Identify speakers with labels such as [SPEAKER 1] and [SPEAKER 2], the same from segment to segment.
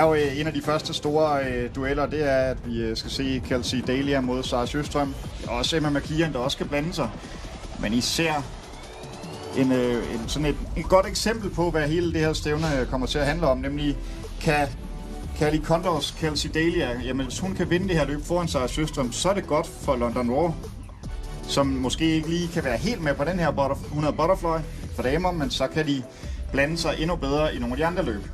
[SPEAKER 1] Det er jo en af de første store dueller, det er, at vi skal se Kelsey Dahlia mod Sara Sjöström. Også Emma McKeon, der også skal blande sig. Men især sådan et godt eksempel på, hvad hele det her stævne kommer til at handle om. Nemlig, kan Ali Condors Kelsey Dahlia, jamen hvis hun kan vinde det her løb foran Sara Sjöström, så er det godt for London Raw, som måske ikke lige kan være helt med på den her 100 butterfly for damer, men så kan de blande sig endnu bedre i nogle af de andre løb.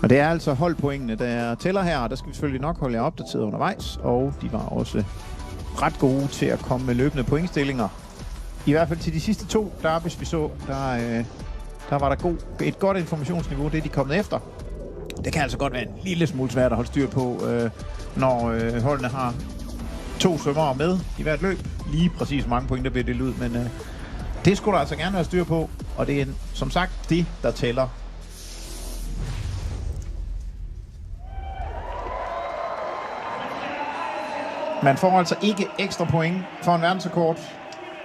[SPEAKER 2] Og det er altså holdpoengene, der tæller her, og der skal vi selvfølgelig nok holde jer opdateret undervejs, og de var også ret gode til at komme med løbende pointstillinger. I hvert fald til de sidste to, der hvis vi så, der var der et godt informationsniveau, det er de kommet efter. Det kan altså godt være en lille smule svært at holde styr på, når holdene har 2 svømmere med i hvert løb. Lige præcis hvor mange point, der bliver delt ud, men det skulle der altså gerne være styr på, og det er som sagt det, der tæller. Man får altså ikke ekstra point for en verdensrekord,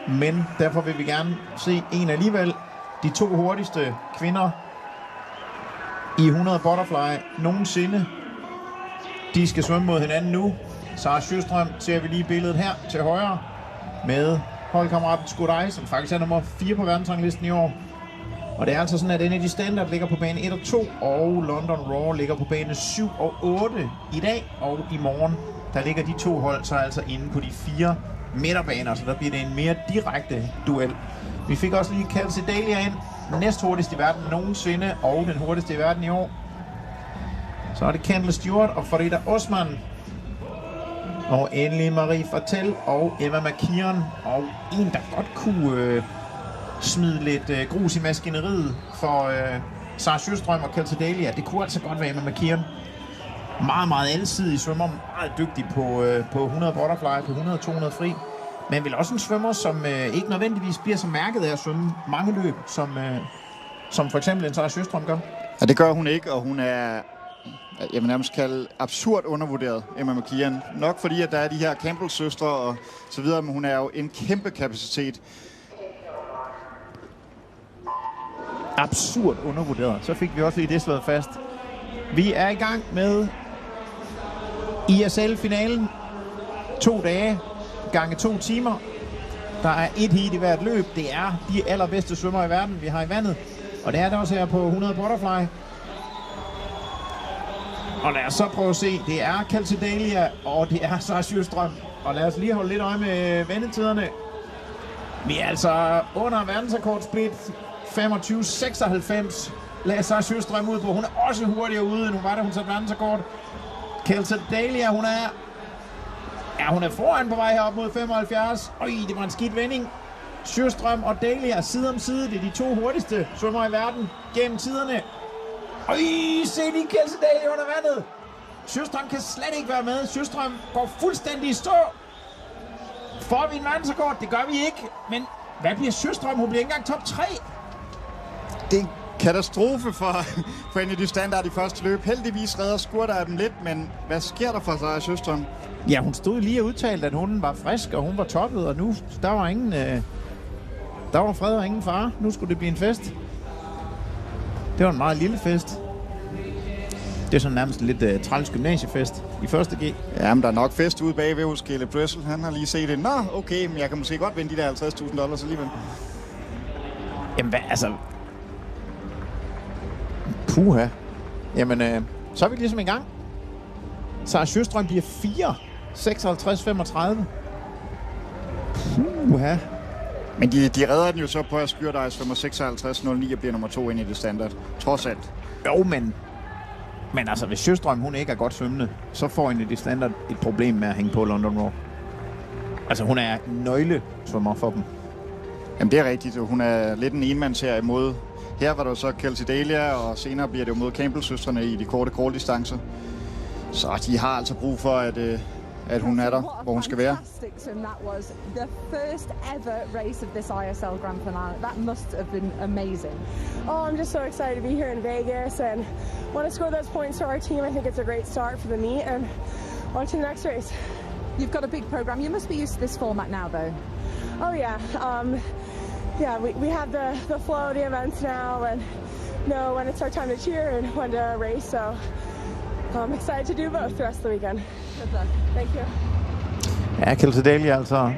[SPEAKER 2] men derfor vil vi gerne se en alligevel. De 2 hurtigste kvinder i 100 butterfly nogensinde. De skal svømme mod hinanden nu. Sara Sjöström ser vi lige billedet her til højre med holdkammeraten Skodaj, som faktisk er nummer 4 på verdensranglisten i år. Og det er altså sådan, at Energy Standard ligger på bane 1 og 2, og London Raw ligger på bane 7 og 8 i dag. Og i morgen, der ligger de 2 hold så altså inde på de 4 midterbaner, så der bliver det en mere direkte duel. Vi fik også lige Kelsey Dahlia ind, næst hurtigst i verden nogensinde, og den hurtigste i verden i år. Så er det Kendall Stewart og Farida Osman. Og endelig Marie Fartel og Emma McKeon. Og en, der godt kunne smide lidt grus i maskineriet for Sara Sjöström og Kelsey Dahlia. Det kunne altså godt være Emma McKeon. Meget, meget alsidig svømmer, meget dygtig på 100 butterfly, på 100-200 fri. Men vel også en svømmer, som ikke nødvendigvis bliver så mærket af at svømme mange løb, som for eksempel en Sara Sjöström gør.
[SPEAKER 1] Ja, det gør hun ikke, og hun er, jeg vil nærmest kalde, absurd undervurderet, Emma McKeon. Nok fordi, at der er de her Campbell-søstre og så videre, men hun er jo en kæmpe kapacitet.
[SPEAKER 2] Absurd undervurderet. Så fik vi også lige det slået fast. Vi er i gang med ISL-finalen. 2 dage gange 2 timer. Der er 1 heat i hvert løb. Det er de allerbedste svømmere i verden, vi har i vandet. Og det er det også her på 100 butterfly. Og lad os så prøve at se. Det er Kelsey Dahlia, og det er Sara Sjöström. Og lad os lige holde lidt øje med vendetiderne. Vi er altså under verdensrekordsplit 25-96. Lad Sara Sjöström ud på. Hun er også hurtigere ude, end hun var, da hun satte verdensrekord. Kelsey Dahlia, hun er foran på vej herop mod 75. Øj, det var en skidt vending. Sjöström og Dahlia side om side. Det er de 2 hurtigste svømmere i verden gennem tiderne. Øj, se lige Kelsey Dahlia under vandet. Sjöström kan slet ikke være med. Sjöström går fuldstændig i stå. Får vi en verdensrekord? Det gør vi ikke. Men hvad bliver Sjöström? Hun bliver ikke engang top 3.
[SPEAKER 1] Det er en katastrofe for Energy Standard i første løb. Heldigvis redder skurter af dem lidt, men hvad sker der for Sara Sjöström?
[SPEAKER 2] Ja, hun stod lige og udtalte, at hun var frisk, og hun var toppet, og nu der var fred og ingen fare. Nu skulle det blive en fest. Det var en meget lille fest. Det er sådan nærmest en lidt træls gymnasiefest i første G.
[SPEAKER 1] Jamen, der er nok fest ude bagved hos Caleb Dressel. Han har lige set det. Nå, okay, men jeg kan måske godt vinde de der $50,000 alligevel.
[SPEAKER 2] Jamen, hvad, altså... Puha. Jamen, så er vi ligesom i gang. Sara Sjöström bliver 4. 56-35. Puha.
[SPEAKER 1] Men de redder den jo så på at Skyrdej svømmer 56-09 og bliver nummer 2 ind i det standard. Trods alt.
[SPEAKER 2] Jo, men altså, hvis Sjöström hun ikke er godt svømmende, så får hende i det standard et problem med at hænge på London Raw. Altså, hun er nøglesvømmer for dem.
[SPEAKER 1] Jamen, det er rigtigt. Hun er lidt en enmandsserie imod. Her var der så Kelsey Dahlia, og senere bliver det jo mod Campbell-søstrene i de korte crawl-distancer. Så de har altså brug for, at hun er der, hvor hun skal være.
[SPEAKER 3] That was the first ever race of this ISL Grand Finale. That must have been amazing.
[SPEAKER 4] Oh, I'm just so excited to be here in Vegas and want to score those points for our team. I think it's a great start for the meet and on to the next race.
[SPEAKER 3] You've got a big program. You must be used to this format now, though.
[SPEAKER 4] Oh yeah, we have the flow of the events now and know when it's our time to cheer and when to race. So I'm excited to do both the rest of the weekend.
[SPEAKER 3] Good luck.
[SPEAKER 4] Thank you.
[SPEAKER 2] Ja, Kelsey Daly er altså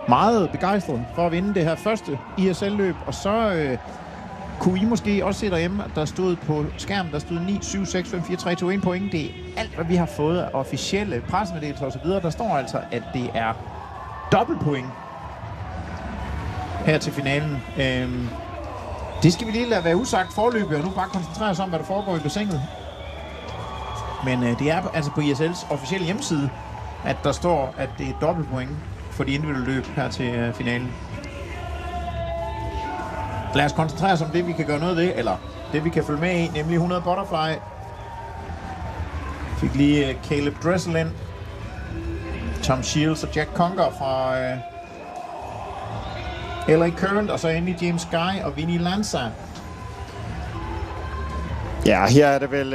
[SPEAKER 2] meget begejstret for at vinde det her første ISL-løb, og så kunne I måske også se derhjemme, at der stod på skærmen, der stod 9, 7, 6, 5, 4, 3, 2, 1 point. Det er alt, hvad vi har fået af officielle pressemeddelelser osv. Der står altså, at det er dobbeltpoint her til finalen. Det skal vi lige lade være usagt forløbet, og nu bare koncentrere os om, hvad der foregår i bassinet. Men det er altså på ISL's officielle hjemmeside, at der står, at det er dobbeltpoint for de individuelle løb her til finalen. Lad os koncentrere os om det, vi kan gøre noget ved, eller det, vi kan følge med i, nemlig 100 butterfly. Fik lige Caleb Dressel ind, Tom Shields og Jack Conger fra LA Current, og så endelig James Guy og Vinny Lanza.
[SPEAKER 1] Ja, her er det vel...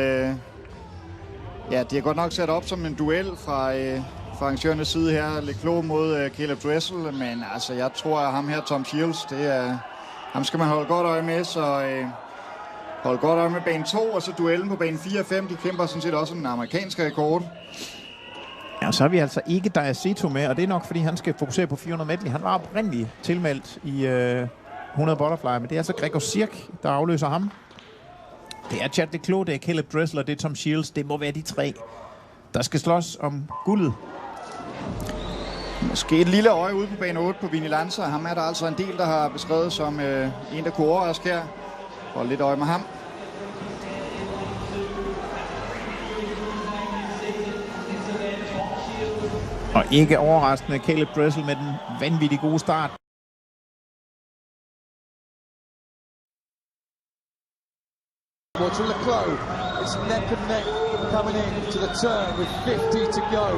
[SPEAKER 1] Ja, det er godt nok sat op som en duel fra arrangørernes side her. Leclos mod Caleb Dressel, men altså, jeg tror, at ham her, Tom Shields, det er... Ham skal man holde godt øje med, så holde godt øje med bane 2, og så duellen på bane 4 og 5. De kæmper sådan set også en amerikansk rekord.
[SPEAKER 2] Ja, så har vi altså ikke Diaceto med, og det er nok, fordi han skal fokusere på 400 medley. Han var oprindeligt tilmeldt i 100 butterfly, men det er altså Gregor Sirk, der afløser ham. Det er Chad Leclos, det er Caleb Dressel, og det er Tom Shields. Det må være de tre, der skal slås om guldet.
[SPEAKER 1] Måske et lille øje ude på bane 8 på Vinny Lanza. Ham er der altså en del, der har beskrevet som en, der kunne overraske her. Hold lidt øje med ham.
[SPEAKER 2] Og ikke overraskende Caleb Dressel med den vanvittigt gode start.
[SPEAKER 5] To Leclos, it's neck and neck coming in to the turn with 50 to go.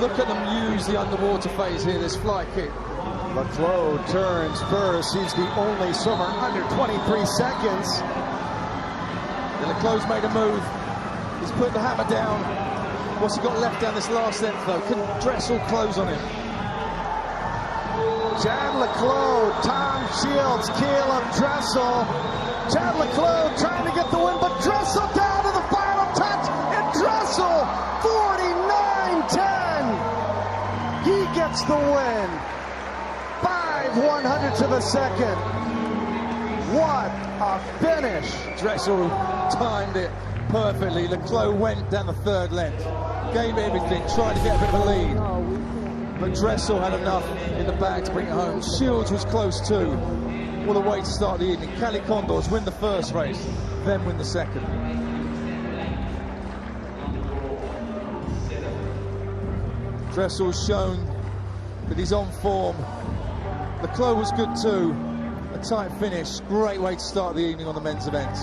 [SPEAKER 5] Look at them use the underwater phase here, this fly kick.
[SPEAKER 6] Leclos turns first, he's the only swimmer under 23 seconds.
[SPEAKER 5] Leclos made a move, he's put the hammer down. What's he got left down this last length though? Can Dressel close on him?
[SPEAKER 6] Chad Leclos, Tom Shields, Caleb Dressel. Chad Leclos trying to get the win, but Dressel down to the final touch, and Dressel 49-10. He gets the win. 5/100 to the second. What a finish.
[SPEAKER 5] Dressel timed it perfectly. Leclos went down the third length, gave everything, tried to get a bit of a lead. But Dressel had enough in the bag to bring it home. Shields was close too. What a way to start the evening. Cali Condors win the first race, then win the second. Dressel's shown that he's on form. Leclos was good too. A tight finish. Great way to start the evening on the men's events.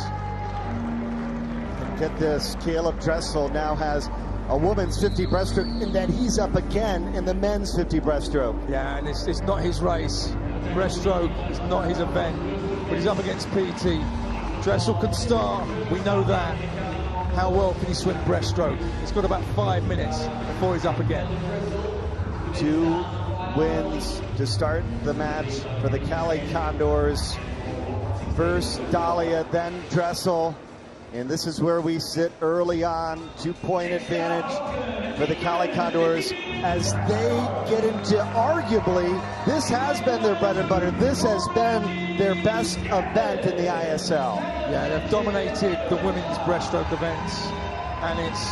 [SPEAKER 6] And get this, Caleb Dressel now has a woman's 50 breaststroke, and then he's up again in the men's 50 breaststroke.
[SPEAKER 5] Yeah, and it's not his race. Breaststroke is not his event, but he's up against PT. Dressel can start, we know that. How well can he swim breaststroke? He's got about 5 minutes before he's up again.
[SPEAKER 6] 2 wins to start the match for the Cali Condors. First Dahlia, then Dressel. And this is where we sit early on, 2-point advantage for the Cali Condors as they get into, arguably, this has been their bread and butter. This has been their best event in the ISL.
[SPEAKER 5] Yeah, they've dominated the women's breaststroke events, and it's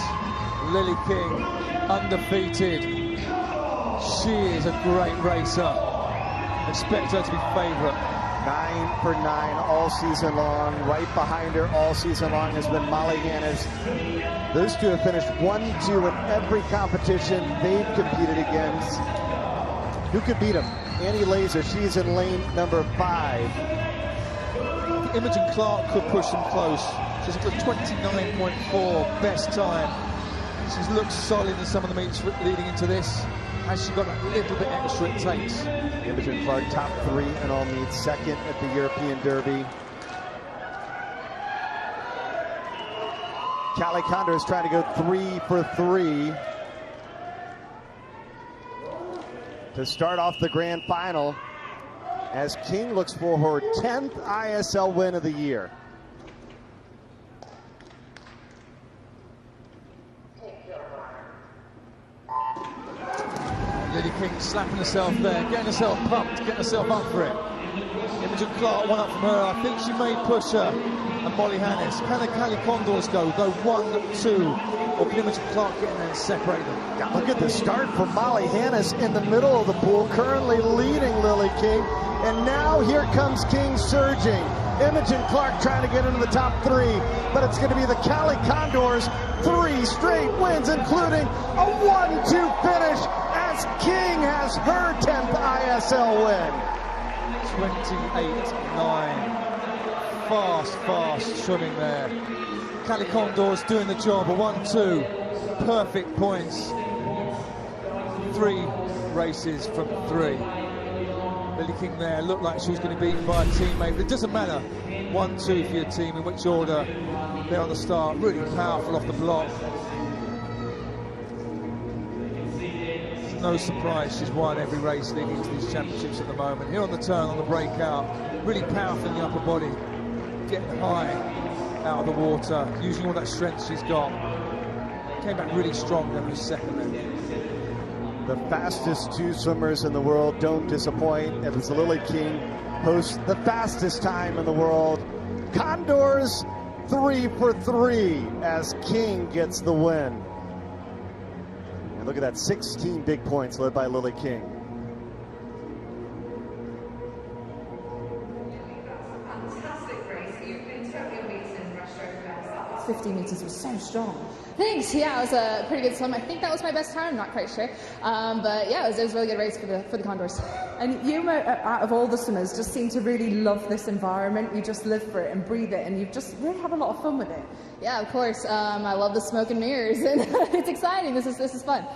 [SPEAKER 5] Lily King, undefeated. She is a great racer. Expect her to be favourite.
[SPEAKER 6] 9 for 9 all season long. Right behind her all season long has been Molly Hannes. Those two have finished 1-2 in every competition they've competed against. Who could beat them? Annie Laser, she's in lane number 5.
[SPEAKER 5] Imogen Clark could push them close. She's got 29.4 best time. She's looked solid in some of the meets leading into this. Has she got a little bit extra it takes?
[SPEAKER 6] Imogen Clark, top 3 in all meets, second at the European Derby. Cali Condor is trying to go 3 for 3 to start off the grand final as King looks for her 10th ISL win of the year.
[SPEAKER 5] Lily King slapping herself there, getting herself pumped, getting herself up for it. Imogen Clark, one up from her. I think she may push her and Molly Hannes. Can the Cali Condors go 1-2? Or can Imogen Clark get in there and separate them?
[SPEAKER 6] God, look at the start from Molly Hannes in the middle of the pool, currently leading Lily King. And now here comes King surging. Imogen Clark trying to get into the top 3, but it's going to be the Cali Condors 3 straight wins, including a 1-2 finish as King has her 10th ISL win.
[SPEAKER 5] 28-9. Fast swimming there. Cali Condors doing the job. A 1-2. Perfect points. 3 races from 3. Lily King there looked like she was going to be beaten by a teammate, but it doesn't matter. 1-2 for your team, in which order they're on the start. Really powerful off the block. It's no surprise she's won every race leading to these championships at the moment. Here on the turn, on the breakout, really powerful in the upper body, getting high out of the water, using all that strength she's got. Came back really strong then with second then.
[SPEAKER 6] The fastest 2 swimmers in the world don't disappoint. It was Lily King, posts the fastest time in the world. Condors 3 for 3 as King gets the win. And look at that, 16 big points led by Lily King.
[SPEAKER 3] 50 meters was so strong. Thanks. Yeah, it was a pretty good swim. I think that was my best time. I'm not quite sure, but yeah, it was a really good race for the Condors.
[SPEAKER 7] And you, out of all the swimmers, just seem to really love this environment. You just live for it and breathe it, and you just really have a lot of fun with it.
[SPEAKER 3] Yeah, of course. I love the smoke and mirrors, and it's exciting. This is fun.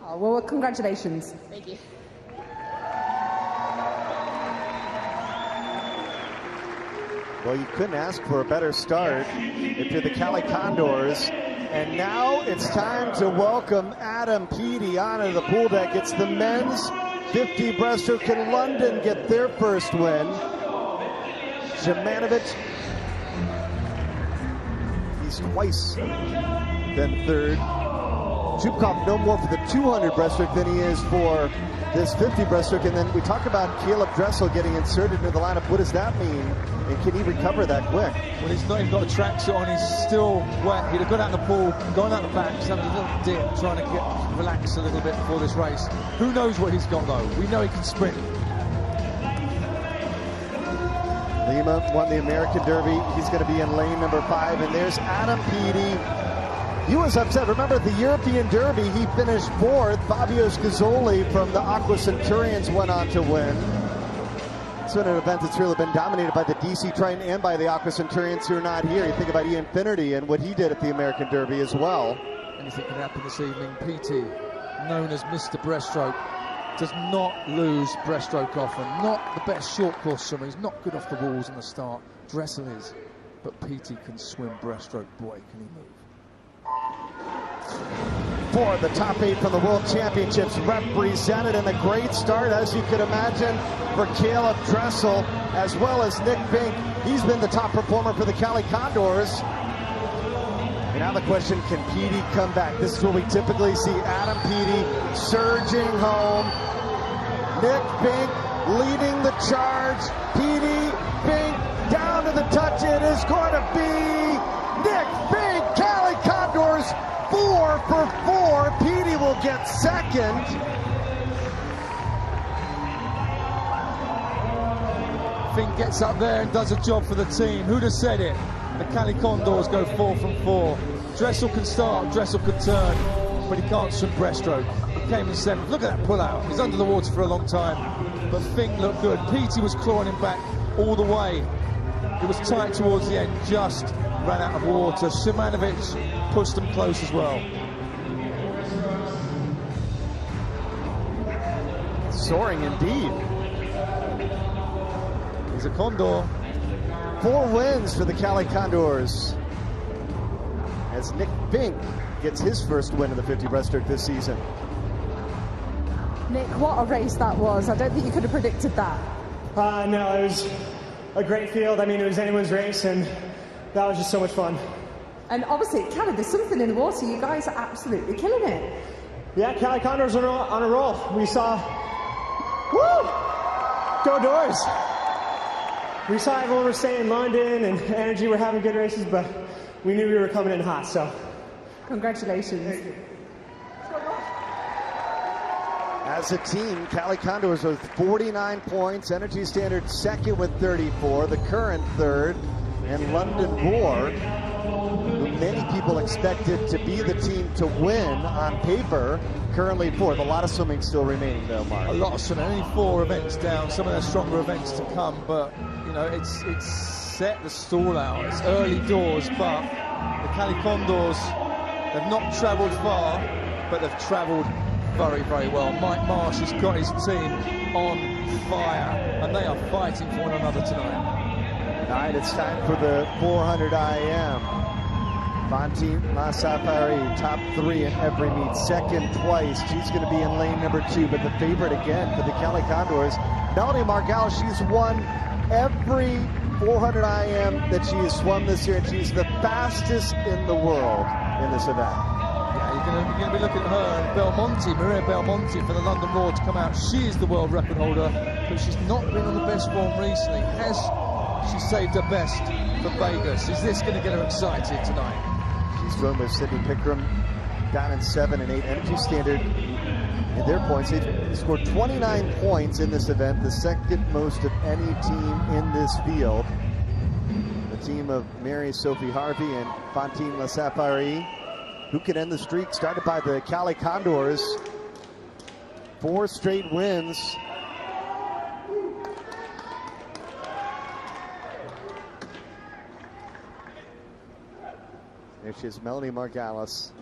[SPEAKER 7] Oh, well, congratulations.
[SPEAKER 3] Thank you.
[SPEAKER 6] Well, you couldn't ask for a better start if you're the Cali Condors. And now it's time to welcome Adam Peaty onto the pool deck. It's the men's 50 breaststroke in London get their first win. Jemanovic, he's twice been third. Zubkov no more for the 200 breaststroke than he is for this 50 breaststroke. And then we talk about Caleb Dressel getting inserted into the lineup. What does that mean? And can he recover that quick?
[SPEAKER 5] Well, he's not even got a tracksuit on. He's still wet. He'd have got out in the pool, gone out the back, just having a little dip, trying to relax a little bit before this race. Who knows what he's got, though? We know he can sprint.
[SPEAKER 6] Lima won the American Derby. He's going to be in lane number 5. And there's Adam Peaty. He was upset. Remember, the European Derby, he finished 4th. Fabio Scazzoli from the Aqua Centurions went on to win. It's been an event that's really been dominated by the DC Triton and by the Aqua Centurions who are not here. You think about Ian Finnerty and what he did at the American Derby as well.
[SPEAKER 5] Anything can happen this evening. Peaty, known as Mr. Breaststroke, does not lose breaststroke often. Not the best short course swimmer. He's not good off the walls in the start. Dressel is. But Peaty can swim breaststroke. Boy, can he move.
[SPEAKER 6] 4 of the top 8 from the World Championships represented, in a great start, as you could imagine, for Caleb Dressel, as well as Nick Bink. He's been the top performer for the Cali Condors. And now the question, can Peaty come back? This is where we typically see Adam Peaty surging home. Nick Bink leading the charge. Peaty, Bink, down to the touch. It is going to be Nick Bink. Cali Condors 4 for 4. Peaty will get second.
[SPEAKER 5] Fink gets up there and does a job for the team. Who'd have said it? The Cali Condors go 4 from 4. Dressel can start, Dressel can turn, but he can't swim breaststroke. He came in 7th. Look at that pull out. He's under the water for a long time, but Fink looked good. Peaty was clawing him back all the way. It was tight towards the end, just ran out of water. Jemanovic pushed them close as well.
[SPEAKER 6] Soaring indeed.
[SPEAKER 5] He's a Condor.
[SPEAKER 6] 4 wins for the Cali Condors, as Nick Bink gets his first win in the 50 breaststroke this season.
[SPEAKER 7] Nick, what a race that was. I don't think you could have predicted that.
[SPEAKER 8] No, it was a great field. I mean, it was anyone's race, and that was just so much fun.
[SPEAKER 7] And obviously, Canada, there's something in the water. You guys are absolutely killing it.
[SPEAKER 8] Yeah, Cali Condors are on a roll. We saw, woo, go Doors. We saw everyone was staying in London and Energy were having good races, but we knew we were coming in hot, so.
[SPEAKER 7] Congratulations.
[SPEAKER 6] As a team, Cali Condors with 49 points, Energy Standard second with 34, the current third, and London War, who many people expected to be the team to win on paper, currently fourth. A lot of swimming still remaining though, Mark.
[SPEAKER 5] A lot of swimming, only 4 events down, some of their stronger events to come, but you know, it's set the stall out. It's early doors, but the Cali Condors, they've not travelled far, but they've travelled very, very well. Mike Marsh has got his team on fire, and they are fighting for one another tonight.
[SPEAKER 6] All right, it's time for the 400 IM. Fantine La Safari, top 3 in every meet, second twice. She's going to be in lane number 2, but the favorite again for the Cali Condors, Melanie Margal. She's won every 400 IM that she has swum this year, and she's the fastest in the world in this event.
[SPEAKER 5] You're going to be looking at her and Belmonte, Maria Belmonte for the London Roar to come out. She is the world record holder, but she's not been on the best form recently. Has she saved her best for Vegas? Is this going to get her excited tonight?
[SPEAKER 6] She's swum with Sydney Pickram down in 7 and 8. Energy Standard in their points. They scored 29 points in this event, the second most of any team in this field. The team of Mary Sophie Harvey and Fantine La Safari, who can end the streak started by the Cali Condors. 4 straight wins. There she is, Melanie Margalis.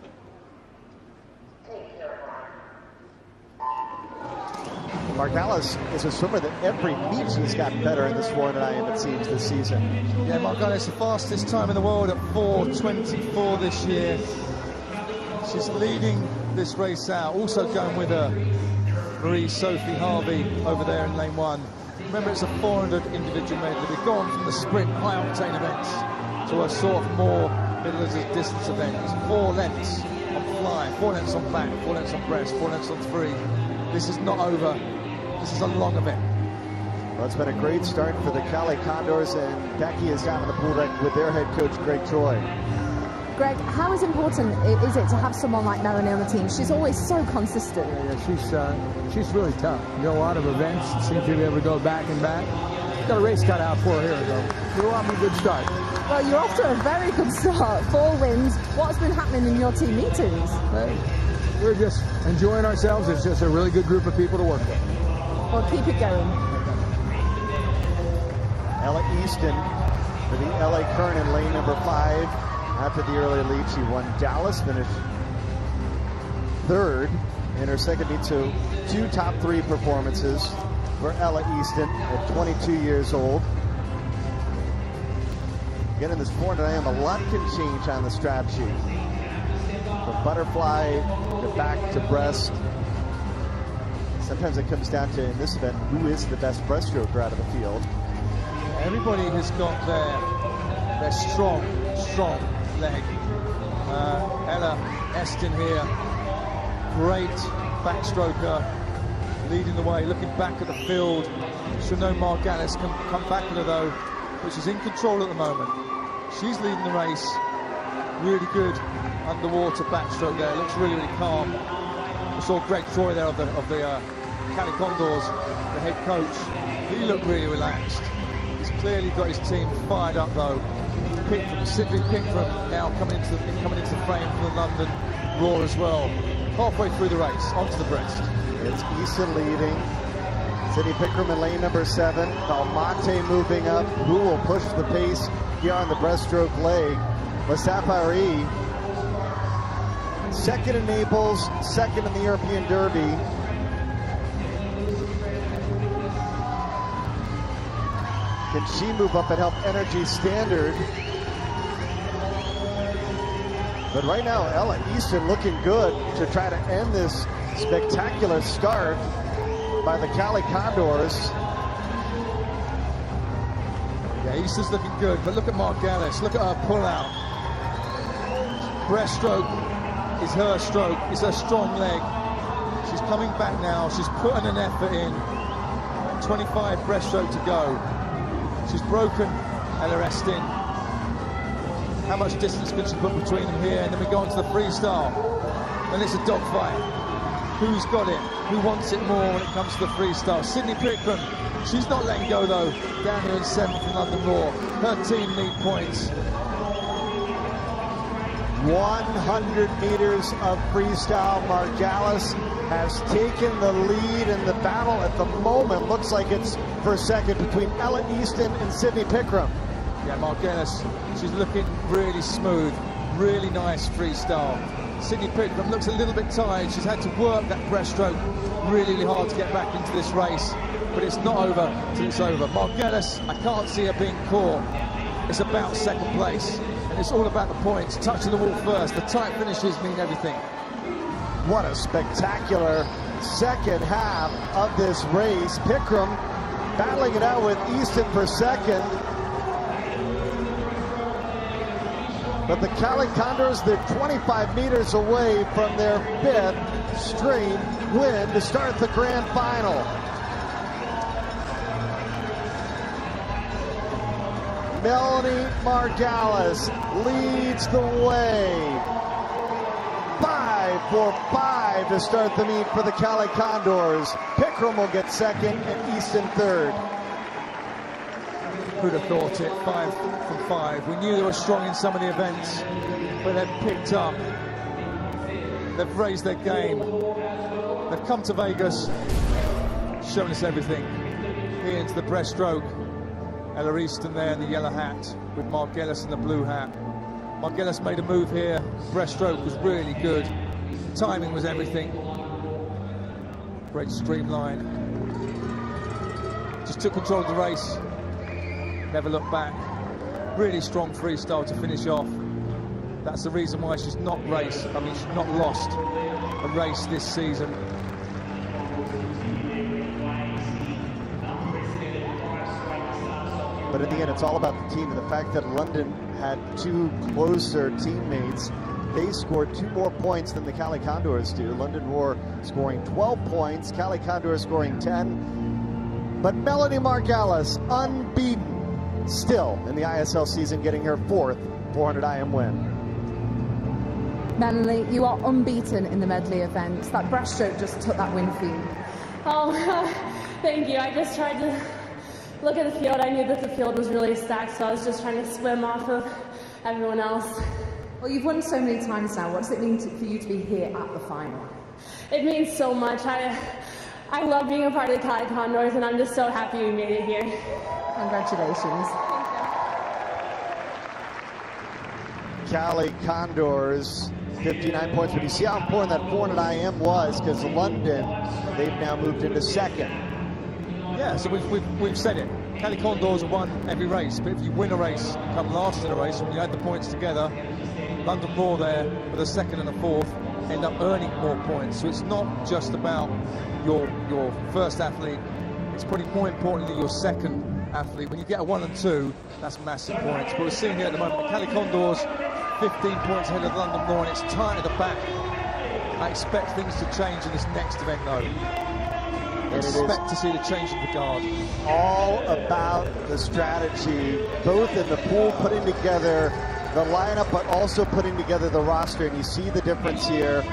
[SPEAKER 6] Margalis is a swimmer that every meet she's gotten better in this 400 IM, it seems, this season.
[SPEAKER 5] Yeah, Margalis, the fastest time in the world at 4:24 this year. She's leading this race out, also going with her Marie Sophie Harvey over there in lane 1. Remember, it's a 400 individual medley. We've gone from the sprint high-octane events to a sort of more middle of the distance event. It's 4 lengths on fly, 4 lengths on back, 4 lengths on breast, 4 lengths on 3. This is not over. This is a long event.
[SPEAKER 6] Well, it's been a great start for the Cali Condors, and Becky is down on the pool deck with their head coach, Greg Troy.
[SPEAKER 7] Greg, how important is it to have someone like Melanie on the team? She's always so consistent.
[SPEAKER 9] Yeah, she's really tough. You know, a lot of events, seem to be able to go back and back. Got a race cut out for her here, though. You're off to a good start.
[SPEAKER 7] Well, you're off to a very good start. 4 wins. What's been happening in your team meetings?
[SPEAKER 9] We're just enjoying ourselves. It's just a really good group of people to work with.
[SPEAKER 7] Well, keep it going.
[SPEAKER 6] Ella Easton for the LA Kern in lane number 5. After the early lead, she won Dallas, finished 3rd in her second meet, so 2 top 3 performances for Ella Easton at 22 years old. Again, in this 400 IM, a lot can change on the strap sheet. From butterfly to back to breast. Sometimes it comes down to, in this event, who is the best breaststroker out of the field.
[SPEAKER 5] Everybody has got their strong leg. Ella Estin here, great backstroker, leading the way, looking back at the field. Chanel Margalis can come back with her though, but she's in control at the moment. She's leading the race, really good underwater backstroke there, looks really, really calm. We saw Greg Troy there of the Cali Condors, the head coach. He looked really relaxed. He's clearly got his team fired up though. Sidney Pickford now coming into the frame from the London Roar as well. Halfway through the race, onto the breast.
[SPEAKER 6] It's Issa leading. Sidney Pickram in lane number 7. Belmonte moving up. Who will push the pace here on the breaststroke leg? La Safari, second in Naples, second in the European Derby. Can she move up and help Energy Standard? But right now, Ella Easton looking good to try to end this spectacular start by the Cali Condors.
[SPEAKER 5] Yeah, Easton's looking good, but look at Margalis. Look at her pull out. Breaststroke is her stroke. It's her strong leg. She's coming back now. She's putting an effort in. 25 breaststroke to go. She's broken Ella Estin. How much distance can she put between them here? And then we go on to the freestyle. And it's a dogfight. Who's got it? Who wants it more when it comes to the freestyle? Sydney Pickram. She's not letting go though. Down here in 7th from London Raw. Her team need points.
[SPEAKER 6] 100 meters of freestyle. Margalis has taken the lead in the battle at the moment. Looks like it's for a second between Ella Easton and Sydney Pickram.
[SPEAKER 5] Yeah, Margalis, she's looking really smooth, really nice freestyle. Sydney Pickram looks a little bit tired. She's had to work that breaststroke really hard to get back into this race, but it's not over till it's over. Margalis, I can't see her being caught. It's about second place, and it's all about the points. Touching the wall first. The tight finishes mean everything.
[SPEAKER 6] What a spectacular second half of this race. Pickram battling it out with Easton for second. But the Cali Condors, they're 25 meters away from their 5th straight win to start the grand final. Melanie Margalis leads the way. 5 for 5 to start the meet for the Cali Condors. Pickram will get second and Easton third.
[SPEAKER 5] Who'd have thought it? 5 from 5. We knew they were strong in some of the events, but they've picked up. They've raised their game. They've come to Vegas, showing us everything. Here into the breaststroke. Ella Easton there in the yellow hat with Margalis in the blue hat. Margalis made a move here. Breaststroke was really good. Timing was everything. Great streamline. Just took control of the race. Never looked back. Really strong freestyle to finish off. That's the reason why she's not lost a race this season.
[SPEAKER 6] But in the end, it's all about the team, and the fact that London had 2 closer teammates. They scored 2 more points than the Cali Condors do. London Roar scoring 12 points, Cali Condors scoring 10. But Melanie Margalis, unbeaten, still in the ISL season, getting her 4th 400 IM win.
[SPEAKER 7] Melanie, you are unbeaten in the medley events. That breaststroke just took that win for you.
[SPEAKER 4] Oh, thank you. I just tried to look at the field. I knew that the field was really stacked, so I was just trying to swim off of everyone else.
[SPEAKER 7] Well, you've won so many times now. What does it mean for you to be here at the final?
[SPEAKER 4] It means so much. I love being a part of the Cali Condors, and I'm just so happy we made it here.
[SPEAKER 7] Congratulations.
[SPEAKER 6] Cali Condors, 59 points. But you see how important that 400 IM was, because London, they've now moved into second.
[SPEAKER 5] Yeah, so we've said it. Cali Condors have won every race, but if you win a race, come last in a race, when you add the points together, London Raw there with a 2nd and a 4th end up earning more points. So it's not just about your first athlete, it's probably more importantly your second athlete. When you get a 1 and 2, that's massive points. But we're seeing here at the moment, the Cali Condors 15 points ahead of London Raw, and it's tight at the back. I expect things to change in this next event though. I expect to see the change of the guard.
[SPEAKER 6] All about the strategy, both in the pool, putting together the lineup, but also putting together the roster. And you see the difference here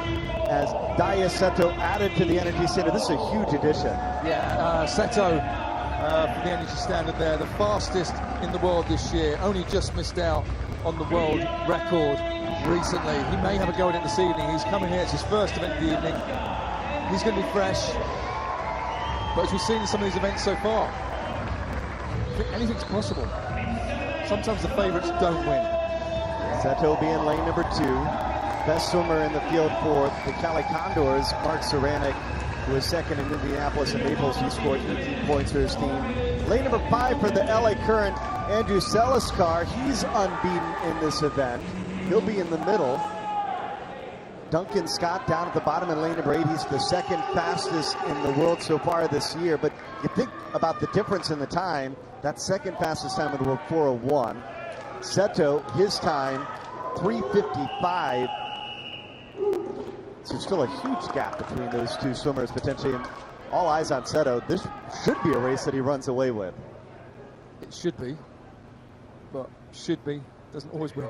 [SPEAKER 6] as Daya Seto added to the Energy Standard. This is a huge addition.
[SPEAKER 5] Yeah, Seto for the Energy Standard there, the fastest in the world this year. Only just missed out on the world record recently. He may have a go at it this evening. He's coming here, it's his first event of the evening. He's going to be fresh. But as we've seen in some of these events so far, I think anything's possible. Sometimes the favourites don't win.
[SPEAKER 6] Seto will be in lane number 2. Best swimmer in the field for the Cali Condors, Mark Ceranic, who was second in Indianapolis and Naples. He scored 18 points for his team. Lane number 5 for the LA Current, Andrew Seliskar. He's unbeaten in this event. He'll be in the middle. Duncan Scott down at the bottom in lane number 8. He's the 2nd fastest in the world so far this year. But you think about the difference in the time. That 2nd fastest time in the world, 4:01. Seto, his time, 3:55. There's still a huge gap between those two swimmers potentially, and all eyes on Seto. This should be a race that he runs away with.
[SPEAKER 5] It should be, but should be doesn't always win.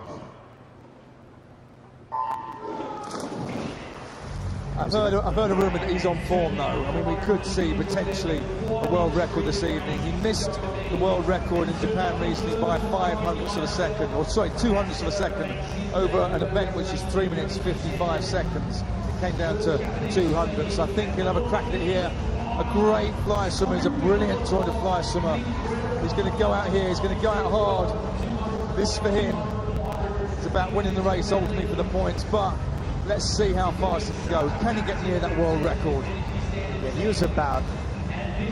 [SPEAKER 5] I've heard a rumour that he's on form though. I mean, we could see potentially a world record this evening. He missed the world record in Japan recently by 0.05 of a second, or sorry, 0.02 of a second over an event which is 3 minutes 55 seconds. It came down to 200. So I think he'll have a crack at it here. A great fly swimmer. He's a brilliant Tour de Fly swimmer. He's going to go out here. He's going to go out hard. This for him is about winning the race ultimately for the points, but let's see how fast he can go. Can he get near that world record?
[SPEAKER 6] Yeah, he was about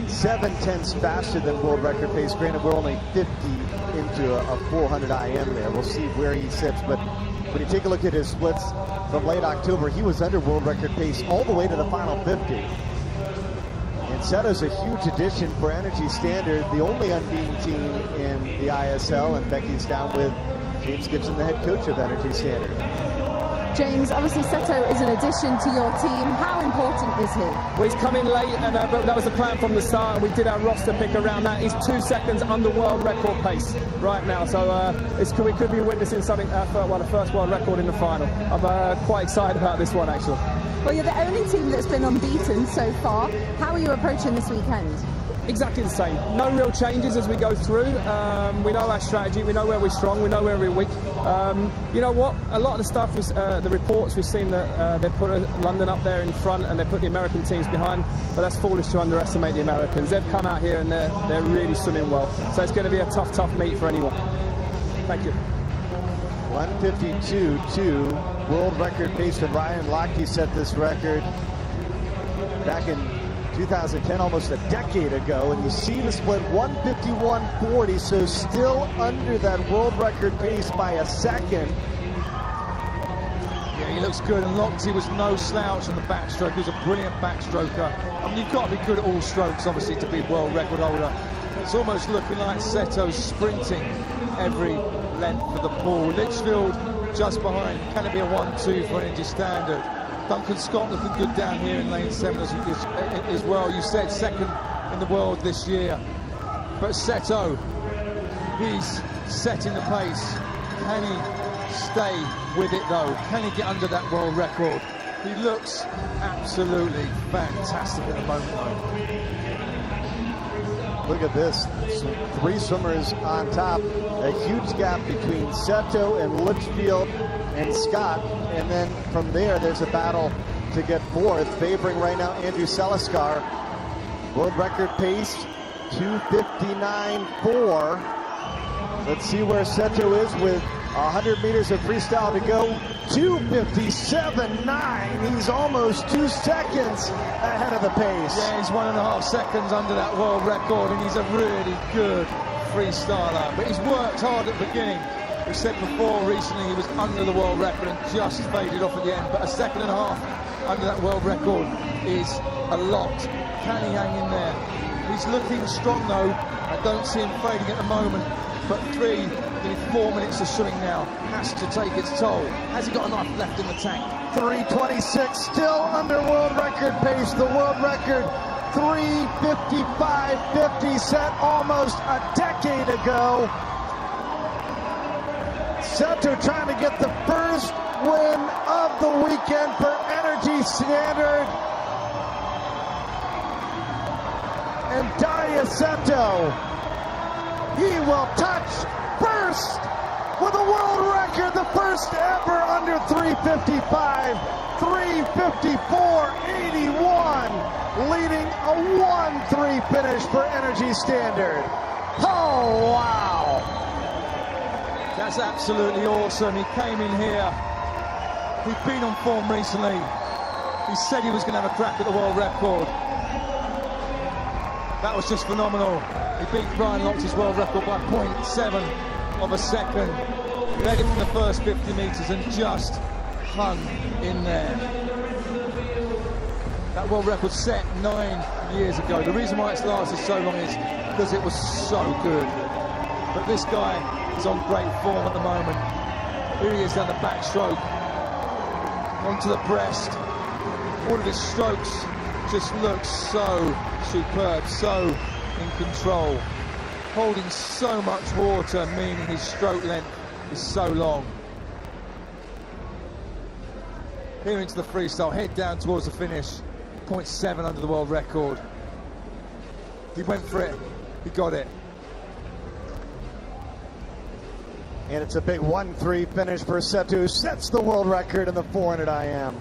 [SPEAKER 6] 7/10 faster than world record pace. Granted, we're only 50 into a 400 IM there. We'll see where he sits, but when you take a look at his splits from late October, he was under world record pace all the way to the final 50. And Seto's a huge addition for Energy Standard, the only unbeaten team in the ISL, and Becky's down with James Gibson, the head coach of Energy Standard.
[SPEAKER 7] James, obviously Seto is an addition to your team. How important is he?
[SPEAKER 10] Well, he's come in late, and but that was the plan from the start, and we did our roster pick around that. He's 2 seconds under world record pace right now, so we could be witnessing something, the first world record in the final. I'm quite excited about this one, actually.
[SPEAKER 7] Well, you're the only team that's been unbeaten so far. How are you approaching this weekend?
[SPEAKER 10] Exactly the same. No real changes as we go through. We know our strategy. We know where we're strong. We know where we're weak. You know what? A lot of the stuff was the reports. We've seen that they put London up there in front and they put the American teams behind. But that's foolish to underestimate the Americans. They've come out here and they're really swimming well. So it's going to be a tough meet for anyone. Thank you.
[SPEAKER 6] 152.2 world record pace. And Ryan Lochte set this record back in 2010, almost a decade ago, and you see the split 151.40, so still under that world record pace by a second.
[SPEAKER 5] Yeah, he looks good, and Lochte was no slouch on the backstroke. He was a brilliant backstroker. I mean, you've got to be good at all strokes, obviously, to be a world record holder. It's almost looking like Seto's sprinting every length of the pool. Litchfield just behind. Can it be a 1-2 for Energy Standard? Duncan Scott looking good down here in lane 7 as well. You said second in the world this year. But Seto, he's setting the pace. Can he stay with it though? Can he get under that world record? He looks absolutely fantastic at the moment though.
[SPEAKER 6] Look at this. 3 swimmers on top. A huge gap between Seto and Litchfield and Scott, and then from there's a battle to get 4th, favoring right now Andrew Seliskar. World record pace 2:59.4. Let's see where Seto is with 100 meters of freestyle to go. 2:57.9. He's almost 2 seconds ahead of the pace.
[SPEAKER 5] Yeah, he's 1.5 seconds under that world record, and he's a really good freestyler. But he's worked hard at the beginning. We said before, recently he was under the world record and just faded off at the end, but 1.5 seconds under that world record is a lot. Can he hang in there? He's looking strong though. I don't see him fading at the moment, but 4 minutes of swimming now has to take its toll. Has he got enough left in the tank?
[SPEAKER 6] 3:26, still under world record pace. The world record 3:55.50, set almost a decade ago. Seto trying to get the first win of the weekend for Energy Standard. And Daria Seto, he will touch first with a world record, the first ever under 3:55, 3:54.81, leading a 1-3 finish for Energy Standard. Oh, wow.
[SPEAKER 5] That's absolutely awesome. He came in here. He'd been on form recently. He said he was going to have a crack at the world record. That was just phenomenal. He beat Ryan Lochte's world record by 0.7 of a second. Led him from the first 50 meters and just hung in there. That world record set 9 years ago. The reason why it's lasted so long is because it was so good. But this guy is on great form at the moment. Here he is down the backstroke, onto the breast. All of his strokes just look so superb, so in control. Holding so much water, meaning his stroke length is so long. Here into the freestyle, head down towards the finish. 0.7 under the world record. He went for it, he got it.
[SPEAKER 6] And it's a big 1-3 finish for Seto, who sets the world record in the 400 IM.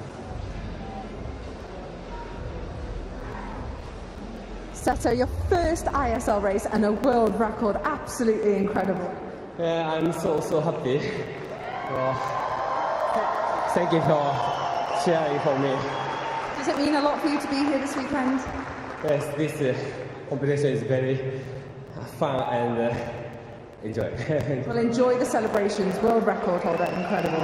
[SPEAKER 7] Seto, your first ISL race and a world record, absolutely incredible.
[SPEAKER 11] Yeah, I'm so happy. Thank you for cheering for me.
[SPEAKER 7] Does it mean a lot for you to be here this weekend?
[SPEAKER 11] Yes, this competition is very fun and enjoy.
[SPEAKER 7] Well, enjoy the celebrations. World record holder, incredible.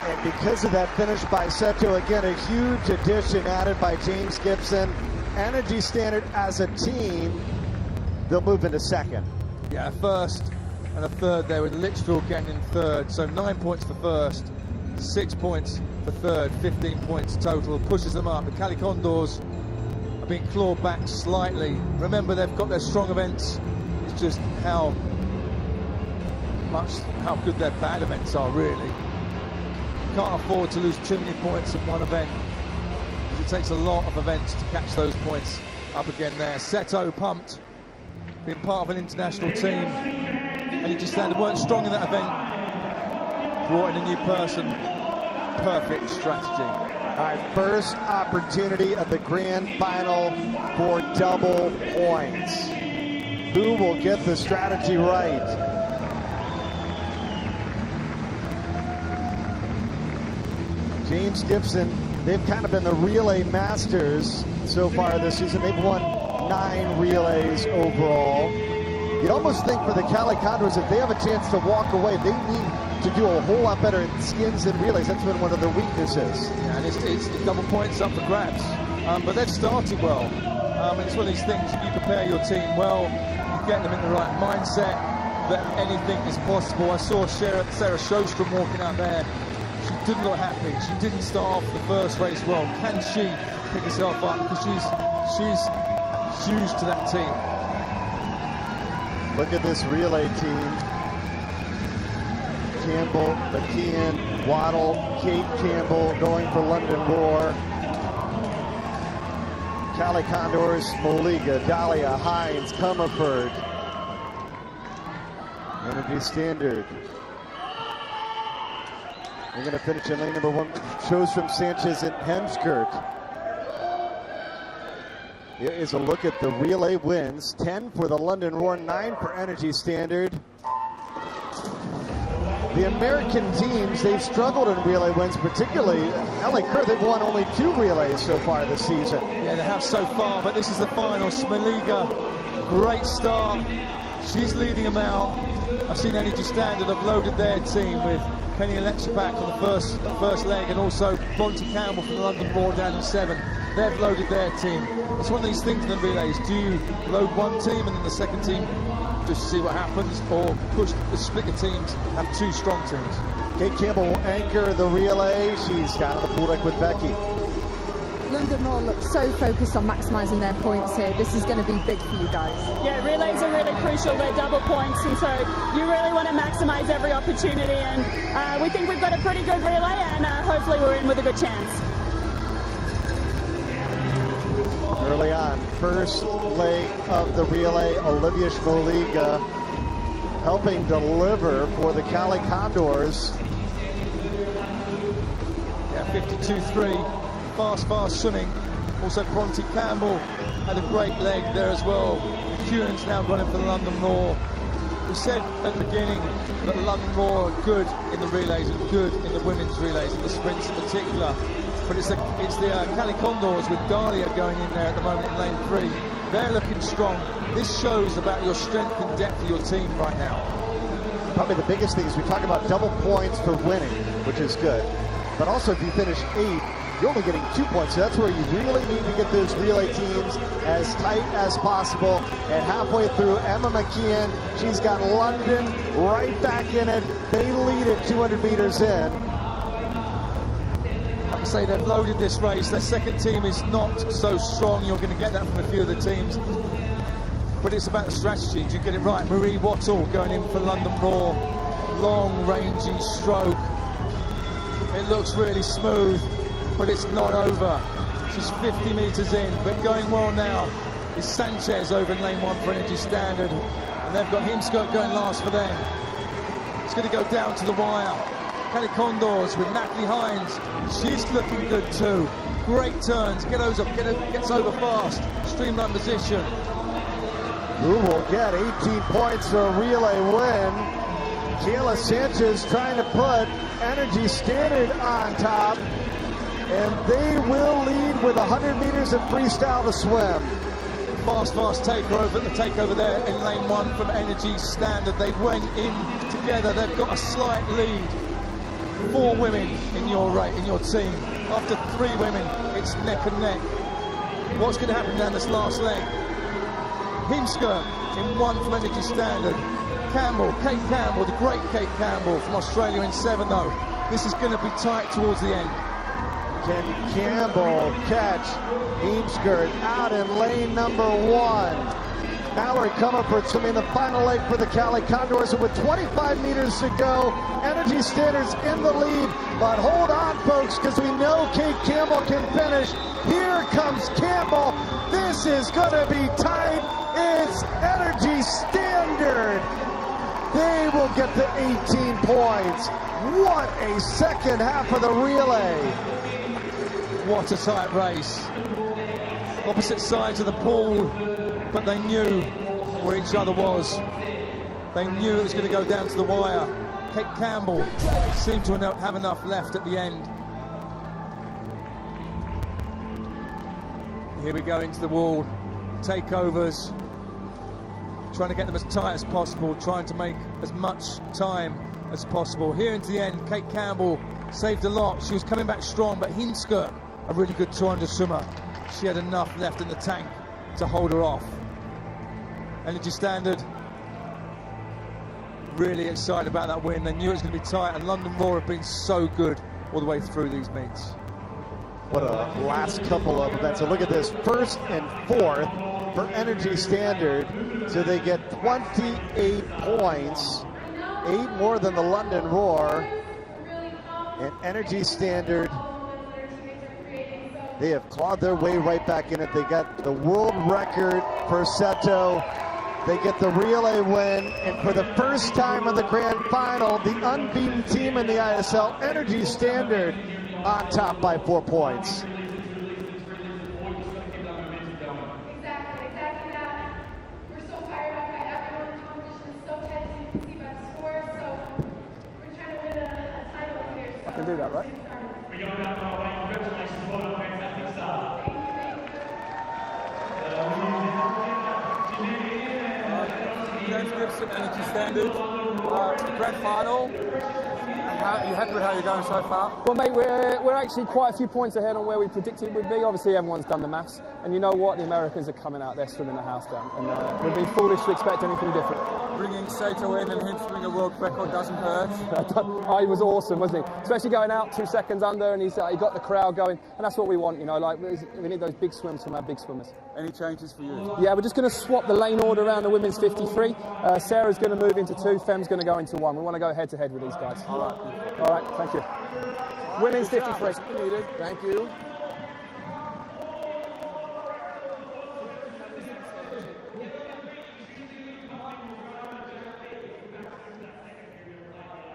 [SPEAKER 6] And because of that finish by Seto, again, a huge addition added by James Gibson. Energy Standard as a team, they'll move into second.
[SPEAKER 5] Yeah, first and a third there with Litchfield getting in third. So 9 points for first, 6 points for third, 15 points total. Pushes them up. The Cali Condors are being clawed back slightly. Remember, they've got their strong events. It's just how good their bad events are, really. Can't afford to lose too many points in one event. It takes a lot of events to catch those points up again there. Seto pumped, being part of an international team. Energy Standard weren't strong in that event. Brought in a new person. Perfect strategy.
[SPEAKER 6] All right, first opportunity of the grand final for double points. Who will get the strategy right? James Gibson, they've kind of been the relay masters so far this season. They've won 9 relays overall. You'd almost think for the Cali Condors, if they have a chance to walk away, they need to do a whole lot better in skins and relays. That's been one of their weaknesses.
[SPEAKER 5] Yeah, and it's double points up for grabs. But they've started well. It's one of these things, if you prepare your team well, you get them in the right mindset, that anything is possible. I saw Sarah Sjostrom walking out there. She didn't look happy. She didn't start off the first race well. Can she pick herself up? Because she's used to that team.
[SPEAKER 6] Look at this relay team. Campbell, McKeon, Waddle, Kate Campbell going for London Roar. Cali Condors, Moliga, Dahlia, Hines, Comerford. Energy Standard. They're going to finish in lane number 1. Shows from Sanchez and Hemskirk. Here is a look at the relay wins. 10 for the London Roar, 9 for Energy Standard. The American teams, they've struggled in relay wins, particularly LA Kerr. They've won only 2 relays so far this season.
[SPEAKER 5] Yeah, they have so far, but this is the final. Smoliga, great start. She's leading them out. I've seen Energy Standard have loaded their team with Penny Electripak on the first leg, and also Bronte Campbell from the London Roar down in 7. They've loaded their team. It's one of these things in the relays. Do you load one team and then the second team just to see what happens, or split the teams, have 2 strong teams?
[SPEAKER 6] Kate Campbell will anchor the relay. She's got the pool deck with Becky.
[SPEAKER 7] London Roar looks so focused on maximising their points here. This is going to be big for you guys.
[SPEAKER 4] Yeah, relays are really crucial. They're double points, and so you really want to maximise every opportunity. And we think we've got a pretty good relay, and hopefully we're in with a good chance.
[SPEAKER 6] Early on, first leg of the relay, Olivia Smoliga helping deliver for the Cali Condors.
[SPEAKER 5] Yeah, 52-3. Fast swimming. Also, Bronte Campbell had a great leg there as well. McEwen's now gone in for the London Roar. We said at the beginning that London Roar are good in the relays and good in the women's relays, in the sprints in particular. But it's the Cali Condors with Dahlia going in there at the moment in lane 3. They're looking strong. This shows about your strength and depth of your team right now.
[SPEAKER 6] Probably the biggest thing is we talk about double points for winning, which is good. But also if you finish 8th, you're only getting 2 points. So that's where you really need to get those relay teams as tight as possible. And halfway through, Emma McKeon, she's got London right back in it. They lead at 200 meters in.
[SPEAKER 5] say they've loaded this race. Their second team is not so strong. You're going to get that from a few of the teams. But it's about the strategy. Do you get it right? Marie Wattle going in for London Raw. Long, rangy stroke. It looks really smooth, but it's not over. She's 50 metres in, but going well now is Sanchez over in lane 1 for Energy Standard. And they've got Himskirt going last for them. It's going to go down to the wire. Kelly Condors with Natalie Hines. She's looking good too. Great turns, gets over fast. Streamlined position.
[SPEAKER 6] Who will get 18 points for a relay win? Kayla Sanchez trying to put Energy Standard on top. And they will lead with 100 meters of freestyle to swim.
[SPEAKER 5] Fast takeover there in lane 1 from Energy Standard. They went in together. They've got a slight lead. 4 women in your team. After 3 women, it's neck and neck. What's going to happen down this last leg? Himskirt in 1 from Energy Standard. Kate Campbell, the great Kate Campbell from Australia in 7 though. This is going to be tight towards the end.
[SPEAKER 6] Can Campbell catch Himskirt out in lane number 1? Mallory Comerford swimming the final leg for the Cali Condors, and with 25 meters to go, Energy Standard's in the lead. But hold on, folks, because we know Kate Campbell can finish. Here comes Campbell. This is going to be tight. It's Energy Standard. They will get the 18 points. What a second half of the relay.
[SPEAKER 5] What a tight race. Opposite sides of the pool, but they knew where each other was. They knew it was going to go down to the wire. Kate Campbell seemed to have enough left at the end. Here we go into the wall. Takeovers. Trying to get them as tight as possible, trying to make as much time as possible. Here into the end, Kate Campbell saved a lot. She was coming back strong, but Himskirt, a really good 200 swimmer, she had enough left in the tank to hold her off. Energy Standard really excited about that win. They knew it was going to be tight, and London Raw have been so good all the way through these meets.
[SPEAKER 6] What a last couple of events. So look at this, 1st and 4th for Energy Standard. So they get 28 points, 8 more than the London Roar. And Energy Standard, they have clawed their way right back in it. They got the world record for Seto. They get the relay win, and for the first time in the grand final, the unbeaten team in the ISL, Energy Standard, on top by 4 points.
[SPEAKER 10] I can do that, right?
[SPEAKER 12] James Gibson, Energy Standard, grand final. Are you happy with how you're going so far?
[SPEAKER 10] Well, mate, we're actually quite a few points ahead on where we predicted we'd be. Obviously, everyone's done the maths, and you know what? The Americans are coming out there swimming the house down, and we'd be foolish to expect anything different.
[SPEAKER 12] Bringing Sato in and him swimming a world record doesn't hurt.
[SPEAKER 10] Oh, he was awesome, wasn't he? Especially going out 2 seconds under, and he got the crowd going, and that's what we want, you know. Like, we need those big swims from our big swimmers.
[SPEAKER 12] Any changes for you?
[SPEAKER 10] Yeah, we're just going to swap the lane order around the women's 53. Sarah's going to move into 2, Fem's going to go into 1. We want to go head to head with these guys.
[SPEAKER 12] All right.
[SPEAKER 10] All right, thank you. Women's 53.
[SPEAKER 12] Thank you.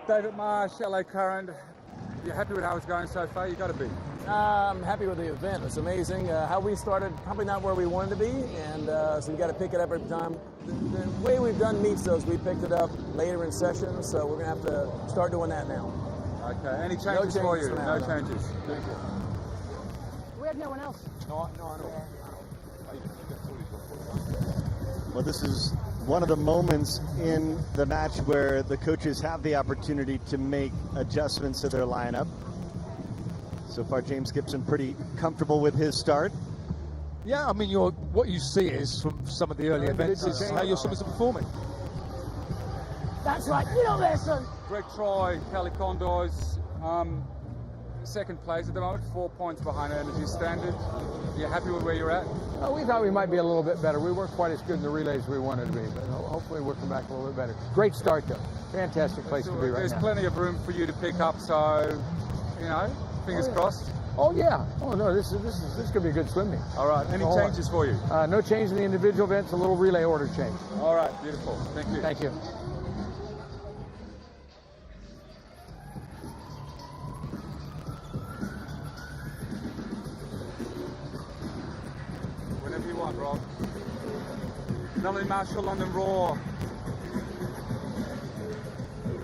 [SPEAKER 12] David Marsh, LA Current. You're happy with how it's going so far? You got to be.
[SPEAKER 13] I'm happy with the event. It's amazing. How we started, probably not where we wanted to be, and so we got to pick it up every time. The way we've done meets, though, is we picked it up later in sessions, so we're going to have to start doing that now.
[SPEAKER 12] Okay. Any changes for you? No changes.
[SPEAKER 13] Thank you.
[SPEAKER 14] We have no one else.
[SPEAKER 12] No, I know.
[SPEAKER 6] Well, this is one of the moments in the match where the coaches have the opportunity to make adjustments to their lineup. So far, James Gibson pretty comfortable with his start.
[SPEAKER 5] Yeah, I mean, what you see is from some of the early events is how your swimmers are performing.
[SPEAKER 14] That's right, you don't listen.
[SPEAKER 12] Greg Troy, Kelly Condors. second place at the moment, 4 points behind Energy Standard. You happy with where you're at?
[SPEAKER 9] We thought we might be a little bit better. We weren't quite as good in the relays as we wanted to be, but hopefully we'll come back a little bit better. Great start, though. Fantastic place to be right now.
[SPEAKER 12] There's plenty of room for you to pick up, so, you know, fingers crossed.
[SPEAKER 9] Oh, yeah. Oh, no, this is going to be a good swim meet.
[SPEAKER 12] All right. Any changes for you?
[SPEAKER 9] No change in the individual events, a little relay order change.
[SPEAKER 12] All right. Beautiful. Thank you.
[SPEAKER 9] Thank you.
[SPEAKER 12] Whenever you want, Rob. Melanie Marshall, London Raw.